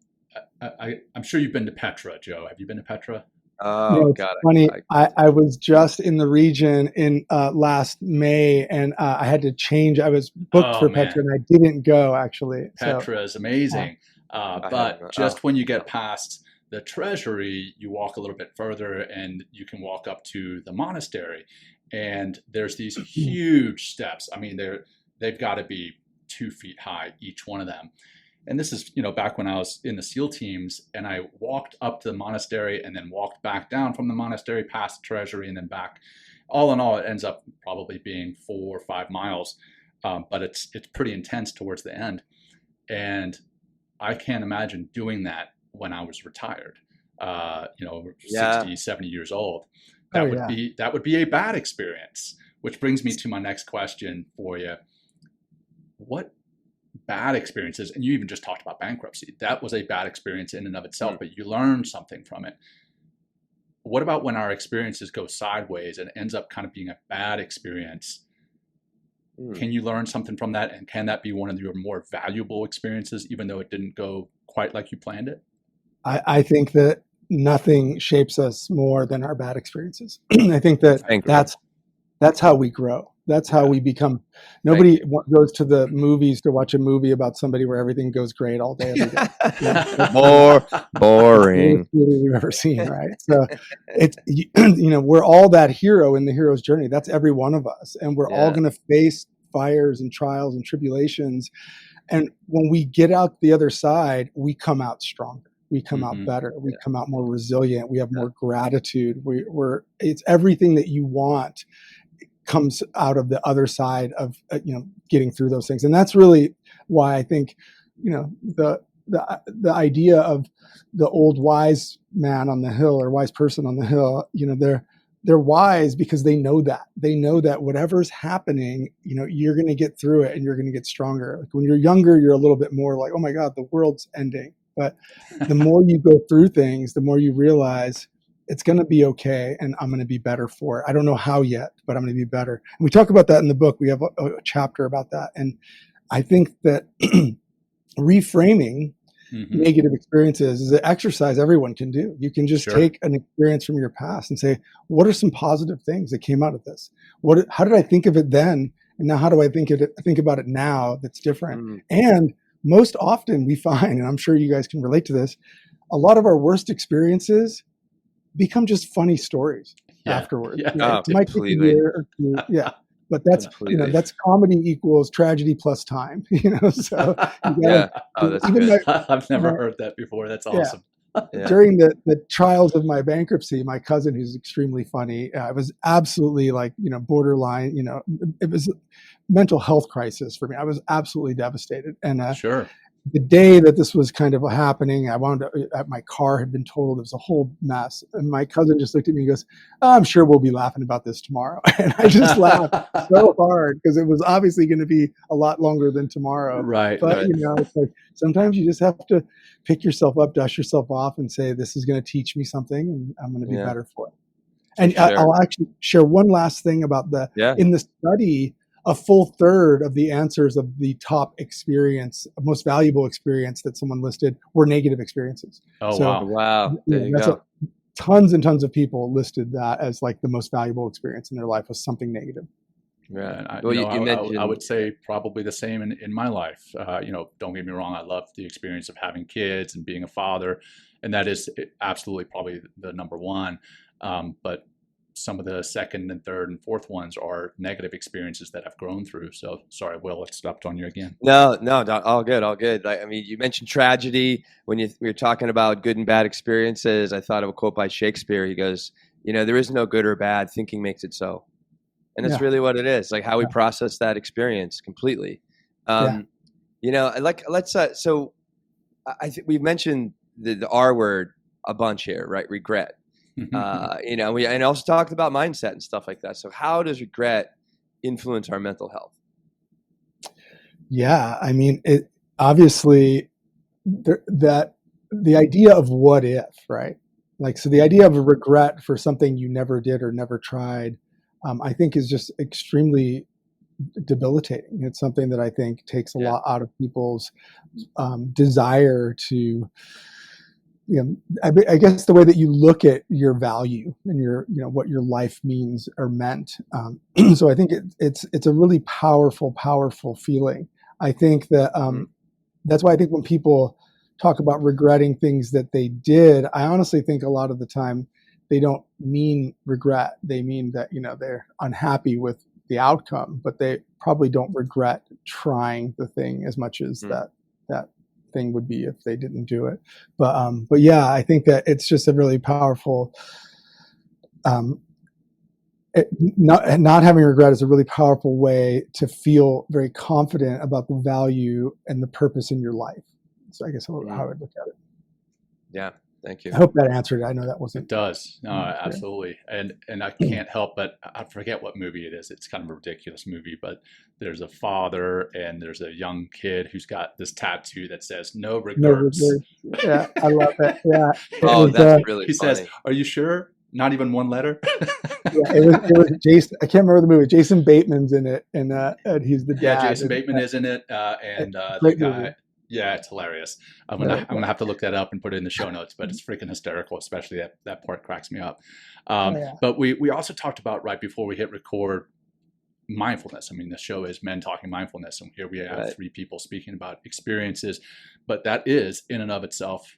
sure you've been to Petra, Joe. Have you been to Petra? Oh, God. Funny. I was just in the region in last May, and I had to change. I was booked for Petra, and I didn't go, actually. Petra is amazing. But just when you get past the treasury, you walk a little bit further, and you can walk up to the monastery. And there's these huge steps. I mean, they've got to be 2 feet high, each one of them. And this is, back when I was in the SEAL teams, and I walked up to the monastery and then walked back down from the monastery past the treasury and then back. All in all, it ends up probably being 4 or 5 miles, but it's pretty intense towards the end. And I can't imagine doing that when I was retired, 60, 70 years old. That would be a bad experience, which brings me to my next question for you. What bad experiences, and you even just talked about bankruptcy, that was a bad experience in and of itself, but you learned something from it. What about when our experiences go sideways and it ends up kind of being a bad experience? Can you learn something from that? And can that be one of your more valuable experiences, even though it didn't go quite like you planned it? I think that nothing shapes us more than our bad experiences. I think that's how we grow. That's how we become. Nobody goes to the movies to watch a movie about somebody where everything goes great all day, every day. More boring. We've ever seen, right? So it's we're all that hero in the hero's journey. That's every one of us, and we're all going to face fires and trials and tribulations. And when we get out the other side, we come out stronger. We come out better. We come out more resilient. We have more gratitude. It's everything that you want comes out of the other side of getting through those things. And that's really why I think the idea of the old wise man on the hill or wise person on the hill, they're wise because they know that whatever's happening, you're going to get through it and you're going to get stronger. Like when you're younger, you're a little bit more like, oh my God, the world's ending. But the more you go through things, the more you realize it's going to be okay and I'm going to be better for it. I don't know how yet, but I'm going to be better. And we talk about that in the book. We have a chapter about that. And I think that reframing negative experiences is an exercise everyone can do. You can just take an experience from your past and say, what are some positive things that came out of this? How did I think of it then? And now how do I think about it now that's different? And most often we find, and I'm sure you guys can relate to this, a lot of our worst experiences become just funny stories afterwards. Yeah. It might take a year or two. Yeah. But that's that's comedy equals tragedy plus time. So that's good. I've never heard that before. That's awesome. Yeah. During the trials of my bankruptcy, my cousin, who's extremely funny, I was absolutely borderline. It was a mental health crisis for me. I was absolutely devastated. And the day that this was kind of happening, I wound up my car had been totaled. It was a whole mess. And my cousin just looked at me and goes, I'm sure we'll be laughing about this tomorrow. And I just laughed so hard because it was obviously going to be a lot longer than tomorrow. Right. But, it's like sometimes you just have to pick yourself up, dust yourself off and say, this is going to teach me something and I'm going to be better for it. And I'll actually share one last thing about in the study, a full third of the answers of the top most valuable experience that someone listed were negative experiences. Oh, so, wow. There you go. Tons and tons of people listed that as like the most valuable experience in their life was something negative. Yeah, I would say probably the same in my life. Don't get me wrong. I love the experience of having kids and being a father. And that is absolutely probably the number one. But some of the second and third and fourth ones are negative experiences that I've grown through. So sorry, Will, I stepped on you again. No, all good. I mean, you mentioned tragedy when we were talking about good and bad experiences. I thought of a quote by Shakespeare. He goes, there is no good or bad. Thinking makes it so. And it's really what it is, like how we process that experience completely. So I think we've mentioned the R word a bunch here, right? Regret. We also talked about mindset and stuff like that. So how does regret influence our mental health? Yeah, I mean, it obviously that the idea of what if, right? Like, so the idea of a regret for something you never did or never tried, I think is just extremely debilitating. It's something that I think takes a lot out of people's desire to. I guess the way that you look at your value and your, what your life means or meant. So I think it's a really powerful feeling. I think that that's why I think when people talk about regretting things that they did, I honestly think a lot of the time they don't mean regret. They mean that, they're unhappy with the outcome, but they probably don't regret trying the thing as much as that thing would be if they didn't do it. But yeah, I think that it's just a really powerful, not having regret is a really powerful way to feel very confident about the value and the purpose in your life. So I guess how I would look at it. Yeah. Thank you. I hope that answered it. I know that wasn't. It does. No, absolutely. And I can't help but I forget what movie it is. It's kind of a ridiculous movie, but there's a father and there's a young kid w's got this tattoo that says no regrets. Yeah, I love that. Yeah. That's really he funny. says, are you sure? Not even one letter? It was Jason. I can't remember the movie. Jason Bateman's in it, and he's the dad. Yeah, Jason Bateman is in it, and the guy. Movie. Yeah, it's hilarious. I'm gonna have to look that up and put it in the show notes, but it's freaking hysterical, especially that part cracks me up. But we also talked about right before we hit record mindfulness. I mean, the show is Men Talking Mindfulness, and here we have 3 people speaking about experiences, but that is in and of itself,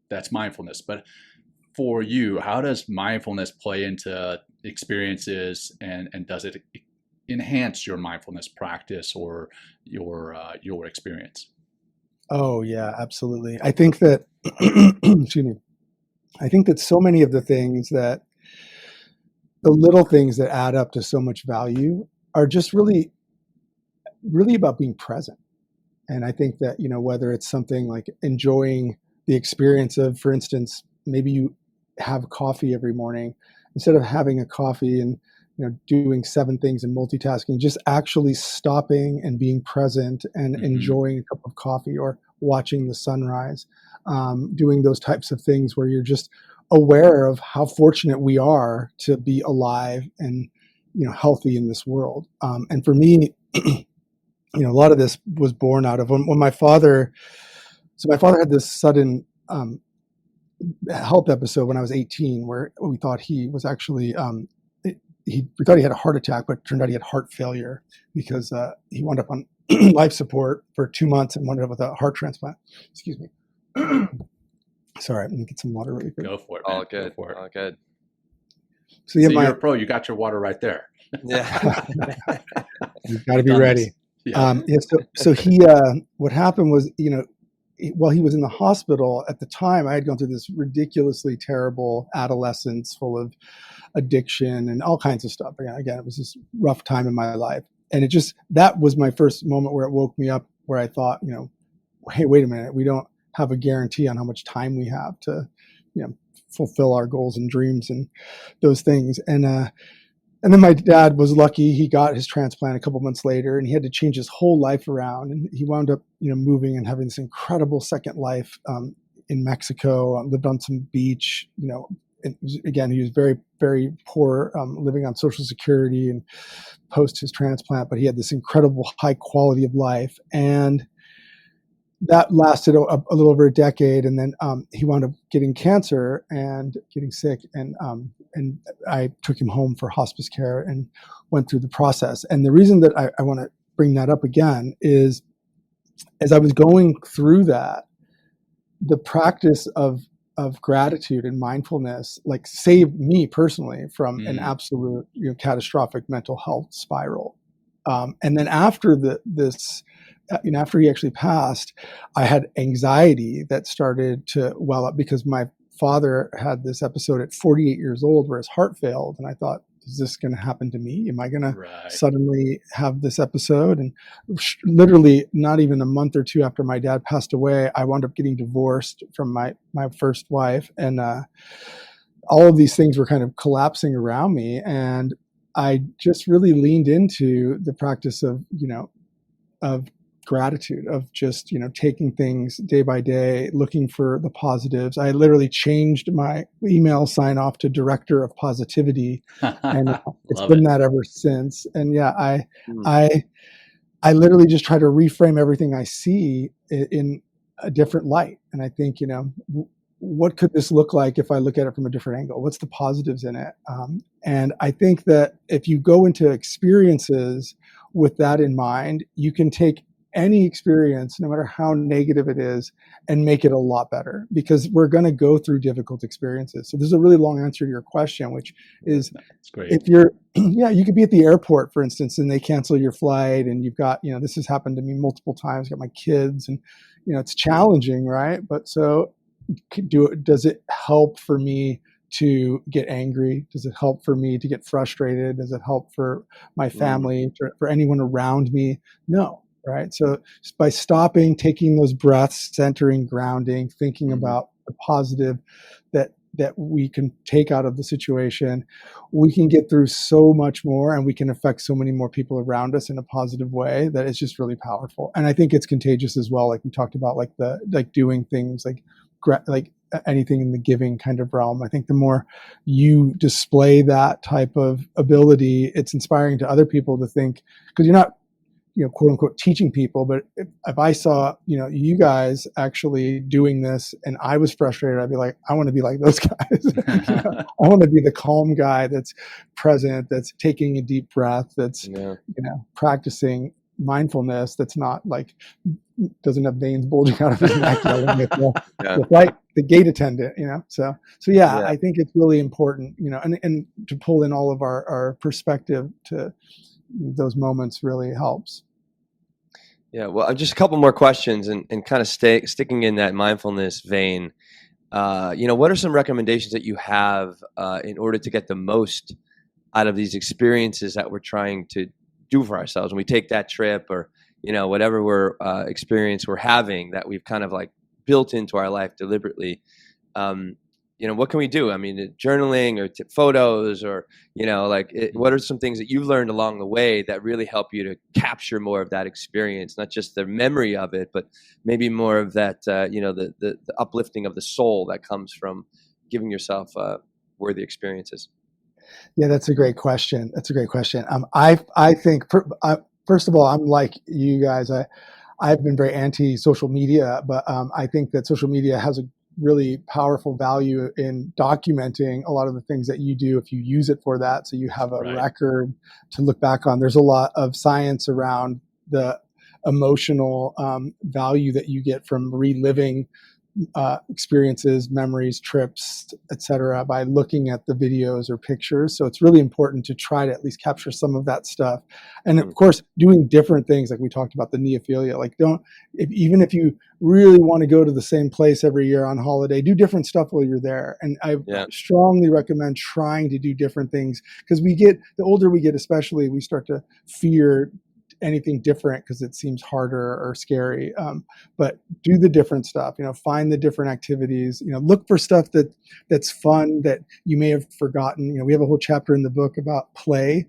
that's mindfulness. But for you, how does mindfulness play into experiences, and does it enhanced your mindfulness practice or your experience? Oh yeah, absolutely. I think that excuse me. I think that so many of the little things that add up to so much value are just really, really about being present. And I think that, whether it's something like enjoying the experience of, for instance, maybe you have coffee every morning, instead of having a coffee and, doing 7 things and multitasking, just actually stopping and being present and enjoying a cup of coffee or watching the sunrise, doing those types of things where you're just aware of how fortunate we are to be alive and, healthy in this world. And for me, a lot of this was born out of when my father had this sudden health episode when I was 18, where we thought he was actually, we thought he had a heart attack, but it turned out he had heart failure because he wound up on life support for 2 months and wound up with a heart transplant. Excuse me. Sorry, I'm gonna get some water really quick. Go for it, man. All good. Go for it. All good. So yeah, you're a pro. You got your water right there. Yeah. You've got to be ready. Yeah. So he, what happened was, while he was in the hospital at the time, I had gone through this ridiculously terrible adolescence full of addiction and all kinds of stuff. Again, it was this rough time in my life. And that was my first moment where it woke me up, where I thought, hey, wait a minute, we don't have a guarantee on how much time we have to, fulfill our goals and dreams and those things. And then my dad was lucky. He got his transplant a couple months later, and he had to change his whole life around. And he wound up, moving and having this incredible second life in Mexico. Lived on some beach. Again, he was very, very poor, living on Social Security and post his transplant. But he had this incredible high quality of life, and that lasted a little over a decade. And then he wound up getting cancer and getting sick, and I took him home for hospice care and went through the process. And the reason that I want to bring that up again is, as I was going through that, the practice of gratitude and mindfulness saved me personally from an absolute catastrophic mental health spiral. And then after after he actually passed, I had anxiety that started to well up because my father had this episode at 48 years old where his heart failed. And I thought, is this going to happen to me? Am I going to suddenly have this episode? And literally not even a month or two after my dad passed away, I wound up getting divorced from my first wife. And all of these things were kind of collapsing around me. And I just really leaned into the practice of gratitude, of just, taking things day by day, looking for the positives. I literally changed my email sign off to Director of Positivity, and it's been that ever since. And yeah, I literally just try to reframe everything I see in a different light. And I think, what could this look like if I look at it from a different angle? What's the positives in it? And I think that if you go into experiences with that in mind, you can take any experience, no matter how negative it is, and make it a lot better, because we're going to go through difficult experiences. So there's a really long answer to your question, which is, if you're, you could be at the airport, for instance, and they cancel your flight, and you've got, this has happened to me multiple times. I've got my kids, and, it's challenging, right? But so does it help for me to get angry? Does it help for me to get frustrated? Does it help for my family, for anyone around me? No. Right. So just by stopping, taking those breaths, centering, grounding, thinking about the positive that we can take out of the situation, we can get through so much more, and we can affect so many more people around us in a positive way that it's just really powerful. And I think it's contagious as well. Like we talked about, doing things like anything in the giving kind of realm. I think the more you display that type of ability, it's inspiring to other people to think, because you're not, quote unquote, teaching people. But if I saw, you guys actually doing this and I was frustrated, I'd be like, I want to be like those guys. I want to be the calm guy that's present, that's taking a deep breath, that's, practicing mindfulness, that's not doesn't have veins bulging out of his neck, like the gate attendant, So I think it's really important, and to pull in all of our perspective to, those moments really helps. Yeah, well, just a couple more questions, and kind of sticking in that mindfulness vein. What are some recommendations that you have in order to get the most out of these experiences that we're trying to do for ourselves when we take that trip, or whatever experience we're having that we've kind of like built into our life deliberately? What can we do? I mean, journaling or photos, or what are some things that you've learned along the way that really help you to capture more of that experience, not just the memory of it, but maybe more of that, the uplifting of the soul that comes from giving yourself worthy experiences? Yeah, that's a great question. I think first of all, I'm like you guys. I've been very anti social media, but I think that social media has a really powerful value in documenting a lot of the things that you do if you use it for that. So you have a record to look back on. There's a lot of science around the emotional value that you get from reliving experiences, memories, trips, etc., by looking at the videos or pictures. So it's really important to try to at least capture some of that stuff. And of course, doing different things, like we talked about the neophilia. Like, even if you really want to go to the same place every year on holiday, do different stuff while you're there. And I strongly recommend trying to do different things, because the older we get, especially, we start to fear anything different because it seems harder or scary. But do the different stuff, find the different activities, look for stuff that's fun that you may have forgotten. We have a whole chapter in the book about play.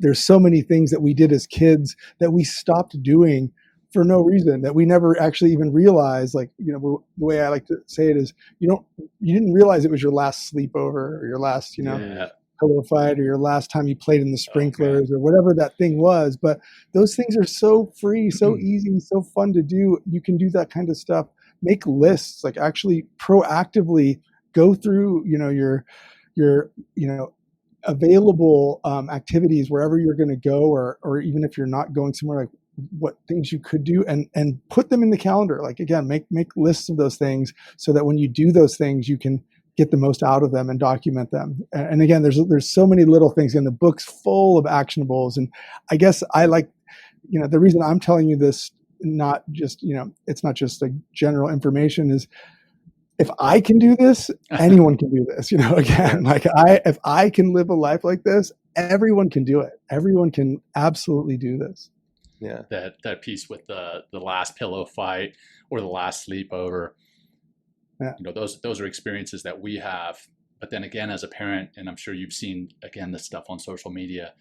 There's so many things that we did as kids that we stopped doing for no reason, that we never actually even realized. Like, the way I like to say it is, you didn't realize it was your last sleepover, or your last, pillow fight, or your last time you played in the sprinklers, or whatever that thing was. But those things are so free, so easy, so fun to do. You can do that kind of stuff. Make lists, like actually proactively go through, your available activities wherever you're going to go, or even if you're not going somewhere, like what things you could do, and put them in the calendar. Like, again, make lists of those things, so that when you do those things, you can get the most out of them and document them. And again, there's so many little things in the book's full of actionables. And I guess I like, the reason I'm telling you this, not just, it's not just like general information, is if I can do this, anyone can do this. Again, if I can live a life like this, everyone can do it. Everyone can absolutely do this. Yeah. That piece with the last pillow fight or the last sleepover. Yeah. Those are experiences that we have. But then again, as a parent, and I'm sure you've seen, again, this stuff on social media,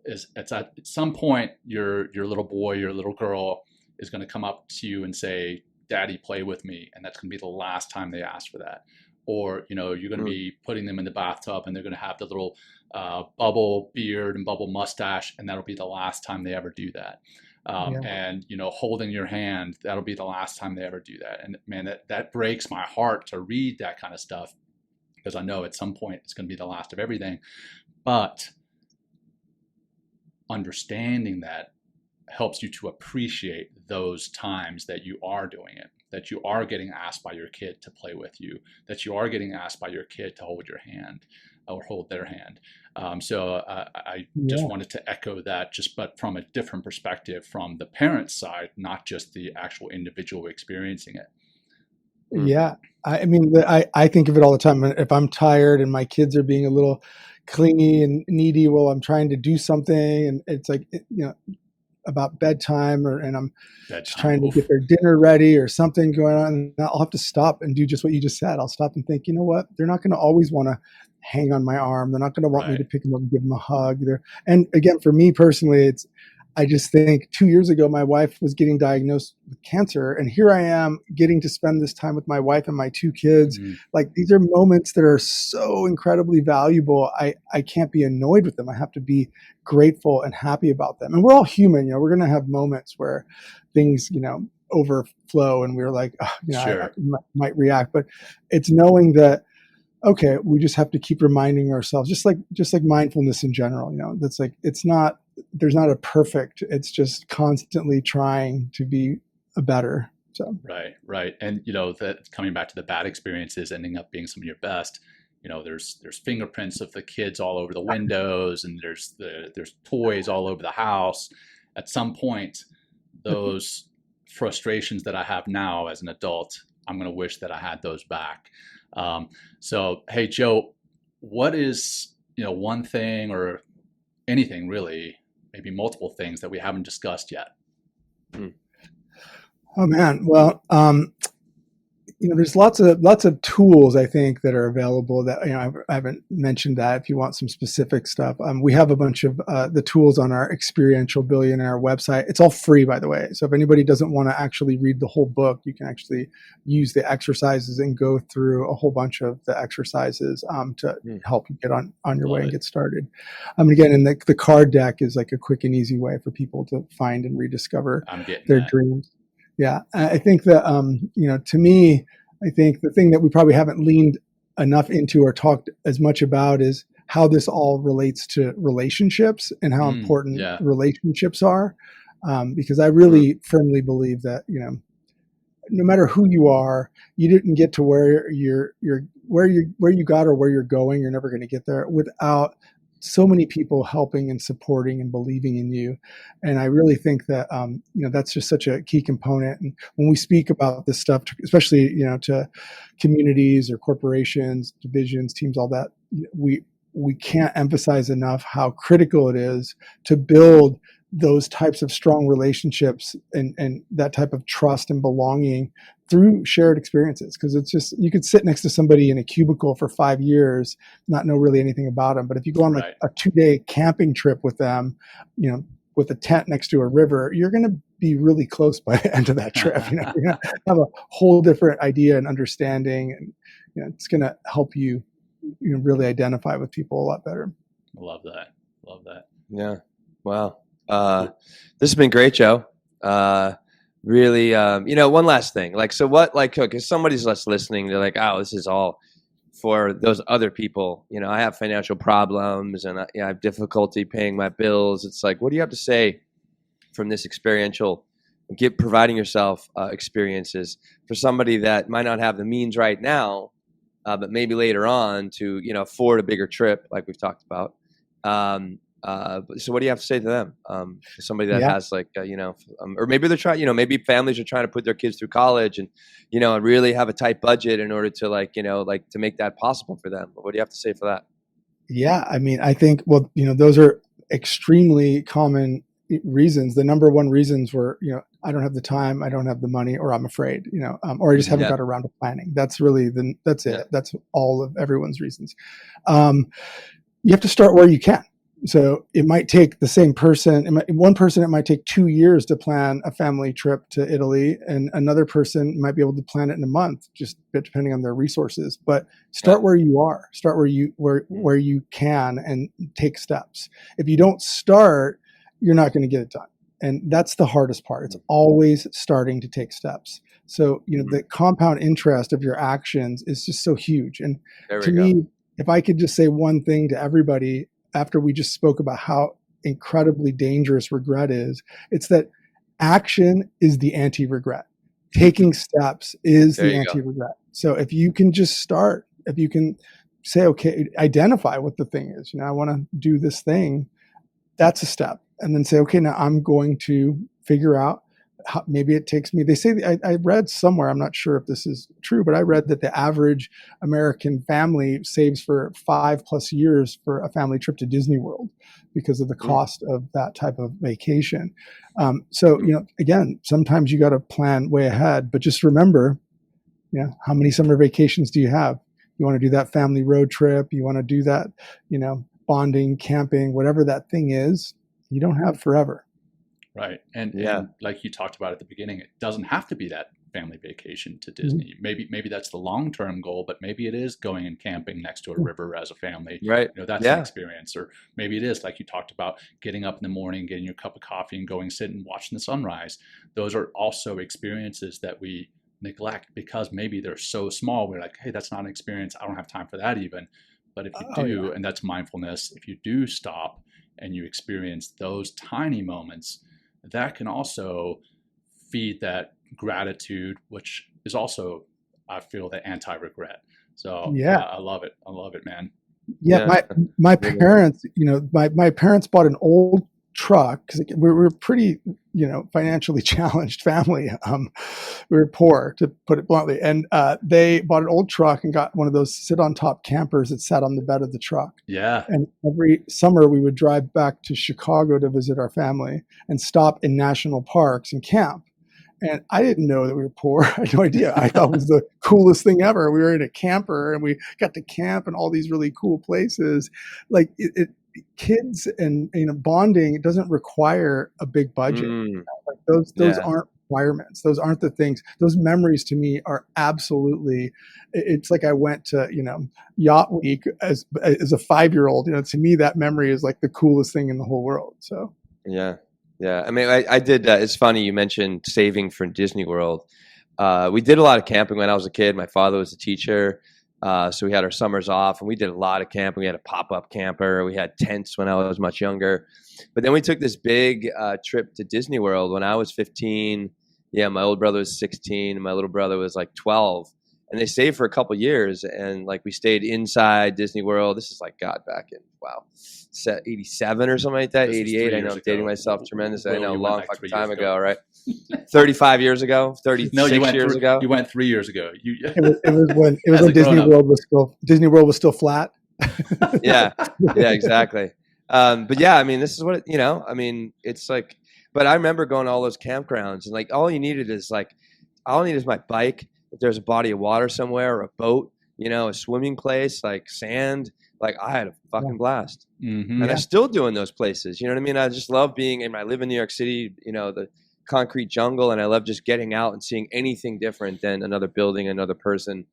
is at some point your little boy, your little girl is going to come up to you and say, "Daddy, play with me," and that's going to be the last time they ask for that. Or you're going to be putting them in the bathtub, and they're going to have the little bubble beard and bubble mustache, and that'll be the last time they ever do that. And holding your hand, that'll be the last time they ever do that. And man, that breaks my heart to read that kind of stuff, because I know at some point it's going to be the last of everything. But understanding that helps you to appreciate those times that you are doing it, that you are getting asked by your kid to play with you, that you are getting asked by your kid to hold your hand or hold their hand. So I just wanted to echo that, but from a different perspective, from the parent's side, not just the actual individual experiencing it. Yeah. I mean, I think of it all the time. If I'm tired and my kids are being a little clingy and needy while I'm trying to do something, and it's like, about bedtime, and I'm just trying to get their dinner ready or something going on, and I'll have to stop and do just what you just said. I'll stop and think, what? They're not going to always want to hang on my arm. They're not going to want me to pick them up and give them a hug. And again, for me personally, I just think 2 years ago, my wife was getting diagnosed with cancer, and here I am getting to spend this time with my wife and my 2 kids. Like, these are moments that are so incredibly valuable. I can't be annoyed with them. I have to be grateful and happy about them. And we're all human. We're going to have moments where things, overflow, and we're like, I might react. But it's knowing that, okay, we just have to keep reminding ourselves, just like mindfulness in general. That's like, there's not a perfect. It's just constantly trying to be a better. So right. And that coming back to the bad experiences ending up being some of your best. there's fingerprints of the kids all over the windows, and there's toys all over the house. At some point, those frustrations that I have now as an adult, I'm going to wish that I had those back. So, hey, Joe, what is, one thing or anything really, maybe multiple things that we haven't discussed yet? Oh man, well, there's lots of tools I think that are available that I haven't mentioned that. If you want some specific stuff, we have a bunch of the tools on our Experiential Billionaire website. It's all free, by the way. So if anybody doesn't want to actually read the whole book, you can actually use the exercises and go through a whole bunch of the exercises to help you get on your way and get started. Again, and the card deck is like a quick and easy way for people to find and rediscover their dreams. Yeah, I think that, to me, I think the thing that we probably haven't leaned enough into or talked as much about is how this all relates to relationships and how important relationships are. Because I really firmly believe that, no matter who you are, you didn't get to where you got or where you're going. You're never going to get there without so many people helping and supporting and believing in you. And I really think that, that's just such a key component. And when we speak about this stuff, especially, to communities or corporations, divisions, teams, all that, we can't emphasize enough how critical it is to build those types of strong relationships and that type of trust and belonging through shared experiences. Because it's just, you could sit next to somebody in a cubicle for 5 years, not know really anything about them. But if you go on like a 2-day camping trip with them, with a tent next to a river, you're going to be really close by the end of that trip. You're going to have a whole different idea and understanding, and it's going to help you, really identify with people a lot better. Love that. Yeah. Wow. This has been great, Joe. Really, one last thing. If somebody's just listening, they're like, oh, this is all for those other people. I have financial problems and I have difficulty paying my bills. It's like, what do you have to say from this experiential, providing yourself experiences for somebody that might not have the means right now, but maybe later on to, afford a bigger trip like we've talked about. So what do you have to say to them? Somebody that has or maybe they're trying, maybe families are trying to put their kids through college and, really have a tight budget in order to to make that possible for them. What do you have to say for that? Yeah. I think, those are extremely common reasons. The number one reasons were, I don't have the time, I don't have the money, or I'm afraid, or I just haven't got around to planning. That's really that's it. Yeah. That's all of everyone's reasons. You have to start where you can. So it might take the same person, it might take 2 years to plan a family trip to Italy, and another person might be able to plan it in a month, just depending on their resources. But start where you are, start where you can, and take steps. If you don't start, you're not going to get it done. And that's the hardest part. It's always starting to take steps. So, the compound interest of your actions is just so huge. And to me, if I could just say one thing to everybody, after we just spoke about how incredibly dangerous regret is, it's that action is the anti-regret. Taking steps is the anti-regret. So if you can just start, if you can say, okay, identify what the thing is, I want to do this thing, that's a step. And then say, okay, now I'm going to figure out how, maybe it takes me, they say, I read somewhere, I'm not sure if this is true, but I read that the average American family saves for 5+ years for a family trip to Disney World because of the cost of that type of vacation. So, again, sometimes you got to plan way ahead, but just remember, how many summer vacations do you have? You want to do that family road trip. You want to do that, bonding, camping, whatever that thing is, you don't have forever. Right. And like you talked about at the beginning, it doesn't have to be that family vacation to Disney. Maybe that's the long-term goal, but maybe it is going and camping next to a river as a family. Right. That's an experience. Or maybe it is, like you talked about, getting up in the morning, getting your cup of coffee and going sit and watching the sunrise. Those are also experiences that we neglect because maybe they're so small. We're like, hey, that's not an experience. I don't have time for that even. But if you do, and that's mindfulness, if you do stop and you experience those tiny moments, that can also feed that gratitude, which is also, I feel, the anti-regret. So Yeah. I love it. I love it, man. Yeah, Yeah. my parents, my parents bought an old truck because we're pretty, financially challenged family. We were poor, to put it bluntly, and they bought an old truck and got one of those sit-on-top campers that sat on the bed of the truck. Yeah. And every summer we would drive back to Chicago to visit our family and stop in national parks and camp. And I didn't know that we were poor. I had no idea. I thought it was the coolest thing ever. We were in a camper and we got to camp in all these really cool places. Like kids and bonding, it doesn't require a big budget. Like those aren't requirements. Those aren't the things. Those memories to me are absolutely. It's like I went to Yacht Week as a 5-year-old. To me that memory is like the coolest thing in the whole world. So Yeah. I mean, I did. It's funny you mentioned saving for Disney World. We did a lot of camping when I was a kid. My father was a teacher, so we had our summers off, and we did a lot of camping. We had a pop-up camper. We had tents when I was much younger. But then we took this big trip to Disney World when I was 15. Yeah, my old brother was 16, and my little brother was like 12. And they stayed for a couple years, and like we stayed inside Disney World. This is like back in 87 or something like that. 88. I know I'm dating myself tremendously. I know, a long fucking time ago, right? 35 years ago, 36 years ago. You went 3 years ago. it was when Disney World was still flat. Yeah, exactly. But yeah, I mean, this is what I mean, it's like. But I remember going to all those campgrounds, and like all you needed is my bike. If there's a body of water somewhere or a boat, a swimming place, like sand, like I had a fucking blast. Mm-hmm. And I still do in those places. You know what I mean? I just love I live in New York City, the concrete jungle, and I love just getting out and seeing anything different than another building, another person,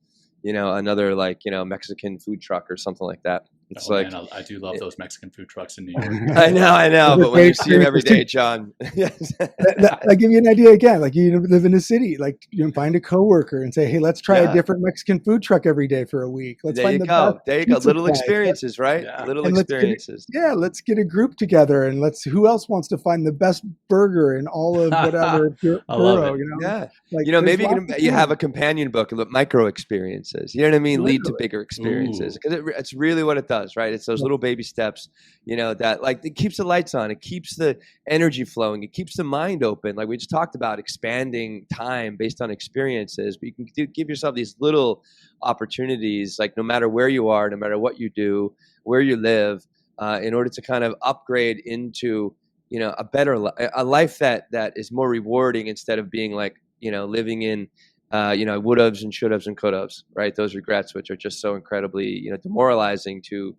another Mexican food truck or something like that. It's man, I do love those Mexican food trucks in New York. I know, but when you see them every day, John. that give you an idea again. Like you live in a city, like you can find a coworker and say, "Hey, let's try a different Mexican food truck every day for a week." Let's There you go. Little experiences, right? Yeah. Little experiences. Let's get a group together and who else wants to find the best burger in all of whatever borough, Yeah. Like, maybe you have a companion book of micro experiences. You know what I mean? Literally. Lead to bigger experiences, because it's really what it does. Right, it's those little baby steps, that like it keeps the lights on, it keeps the energy flowing, it keeps the mind open. Like we just talked about, expanding time based on experiences. But you can give yourself these little opportunities, like no matter where you are, no matter what you do, where you live, in order to kind of upgrade into a better a life that is more rewarding, instead of being like living in would-haves and should-haves and could-haves, right? Those regrets, which are just so incredibly, demoralizing to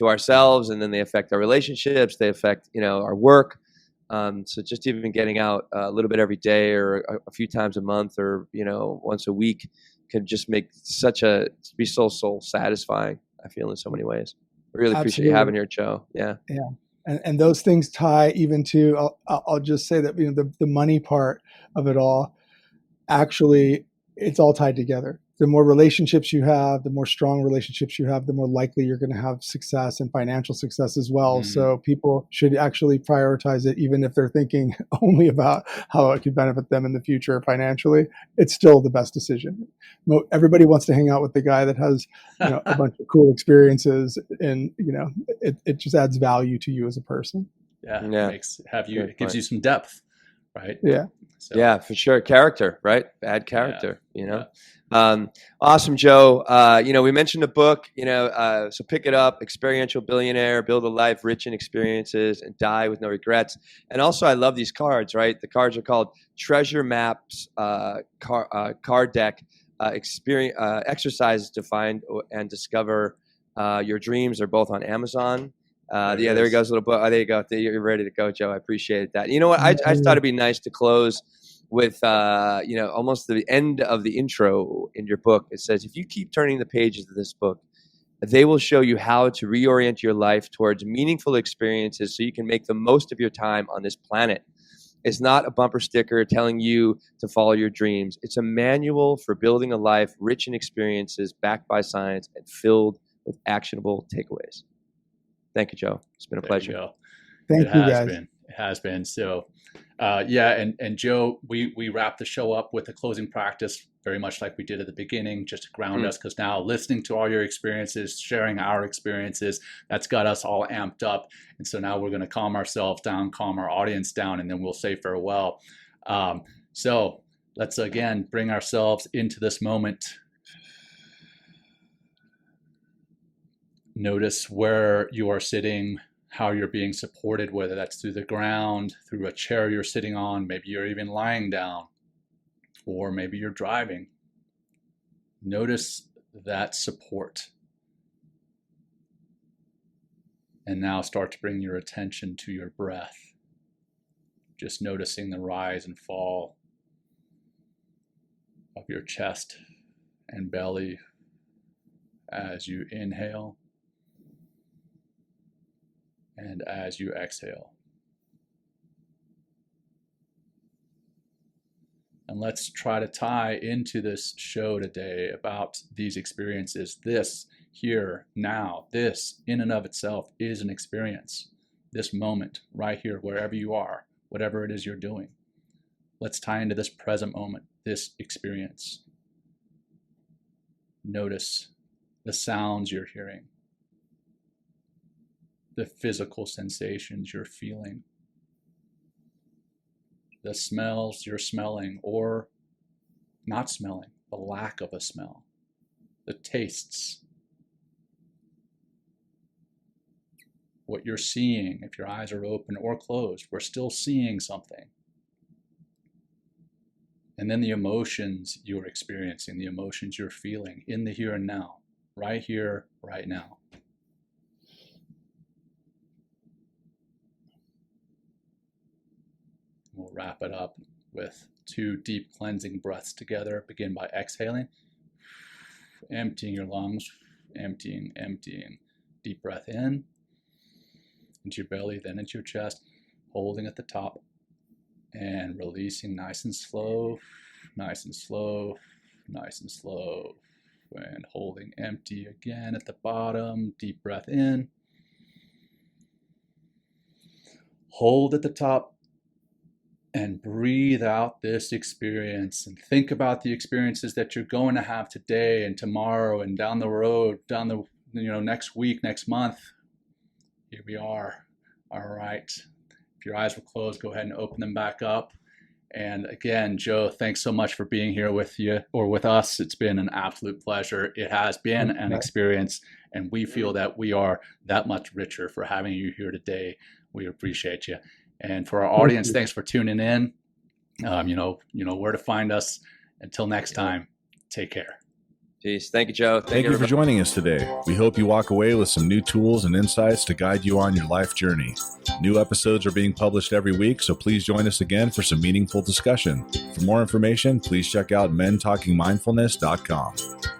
ourselves, and then they affect our relationships. They affect, our work. So just even getting out a little bit every day, or a few times a month, or once a week, can just be so soul satisfying. I feel in so many ways. I really appreciate you having your show. Yeah. And those things tie even to. I'll just say that the money part of it all. Actually, it's all tied together. The more relationships you have, the more strong relationships you have, the more likely you're going to have success and financial success as well. So people should actually prioritize it, even if they're thinking only about how it could benefit them in the future financially. It's still the best decision. Everybody wants to hang out with the guy that has a bunch of cool experiences, and it just adds value to you as a person. It gives you some depth. Right. Yeah. So. Yeah, for sure. Character, right? Add character, Awesome, Joe. We mentioned a book, so pick it up. Experiential Billionaire, build a life rich in experiences and die with no regrets. And also, I love these cards, right? The cards are called Treasure Maps, card deck, exercises to find and discover your dreams. They're both on Amazon. There he goes, little book. Oh, there you go. You're ready to go, Joe. I appreciate that. You know what? I thought it'd be nice to close with, almost the end of the intro in your book. It says, if you keep turning the pages of this book, they will show you how to reorient your life towards meaningful experiences so you can make the most of your time on this planet. It's not a bumper sticker telling you to follow your dreams. It's a manual for building a life rich in experiences, backed by science, and filled with actionable takeaways. Thank you, Joe. It's been a pleasure. Thank you, guys. It has been. So And Joe, we wrap the show up with a closing practice, very much like we did at the beginning, just to ground us, because now listening to all your experiences, sharing our experiences, that's got us all amped up. And so now we're going to calm ourselves down, calm our audience down, and then we'll say farewell. So let's again bring ourselves into this moment. Notice where you are sitting, how you're being supported, whether that's through the ground, through a chair you're sitting on, maybe you're even lying down, or maybe you're driving. Notice that support. And now start to bring your attention to your breath. Just noticing the rise and fall of your chest and belly as you inhale and as you exhale. And let's try to tie into this show today about these experiences. This here, now, this in and of itself is an experience. This moment right here, wherever you are, whatever it is you're doing. Let's tie into this present moment, this experience. Notice the sounds you're hearing, the physical sensations you're feeling, the smells you're smelling or not smelling, the lack of a smell, the tastes, what you're seeing. If your eyes are open or closed, we're still seeing something. And then the emotions you're experiencing, the emotions you're feeling in the here and now, right here, right now. We'll wrap it up with 2 deep cleansing breaths together. Begin by exhaling, emptying your lungs, emptying. Deep breath in, into your belly, then into your chest, holding at the top, and releasing nice and slow, and holding empty again at the bottom. Deep breath in, hold at the top, and breathe out this experience. And think about the experiences that you're going to have today and tomorrow and down the road, next week, next month. Here we are. All right. If your eyes were closed, go ahead and open them back up. And again, Joe, thanks so much for being here with us. It's been an absolute pleasure. It has been an experience, and we feel that we are that much richer for having you here today. We appreciate you. And for our audience, thanks for tuning in. You know where to find us. Until next time, take care. Peace. Thank you, Joe. Thank you for joining us today. We hope you walk away with some new tools and insights to guide you on your life journey. New episodes are being published every week, so please join us again for some meaningful discussion. For more information, please check out mentalkingmindfulness.com.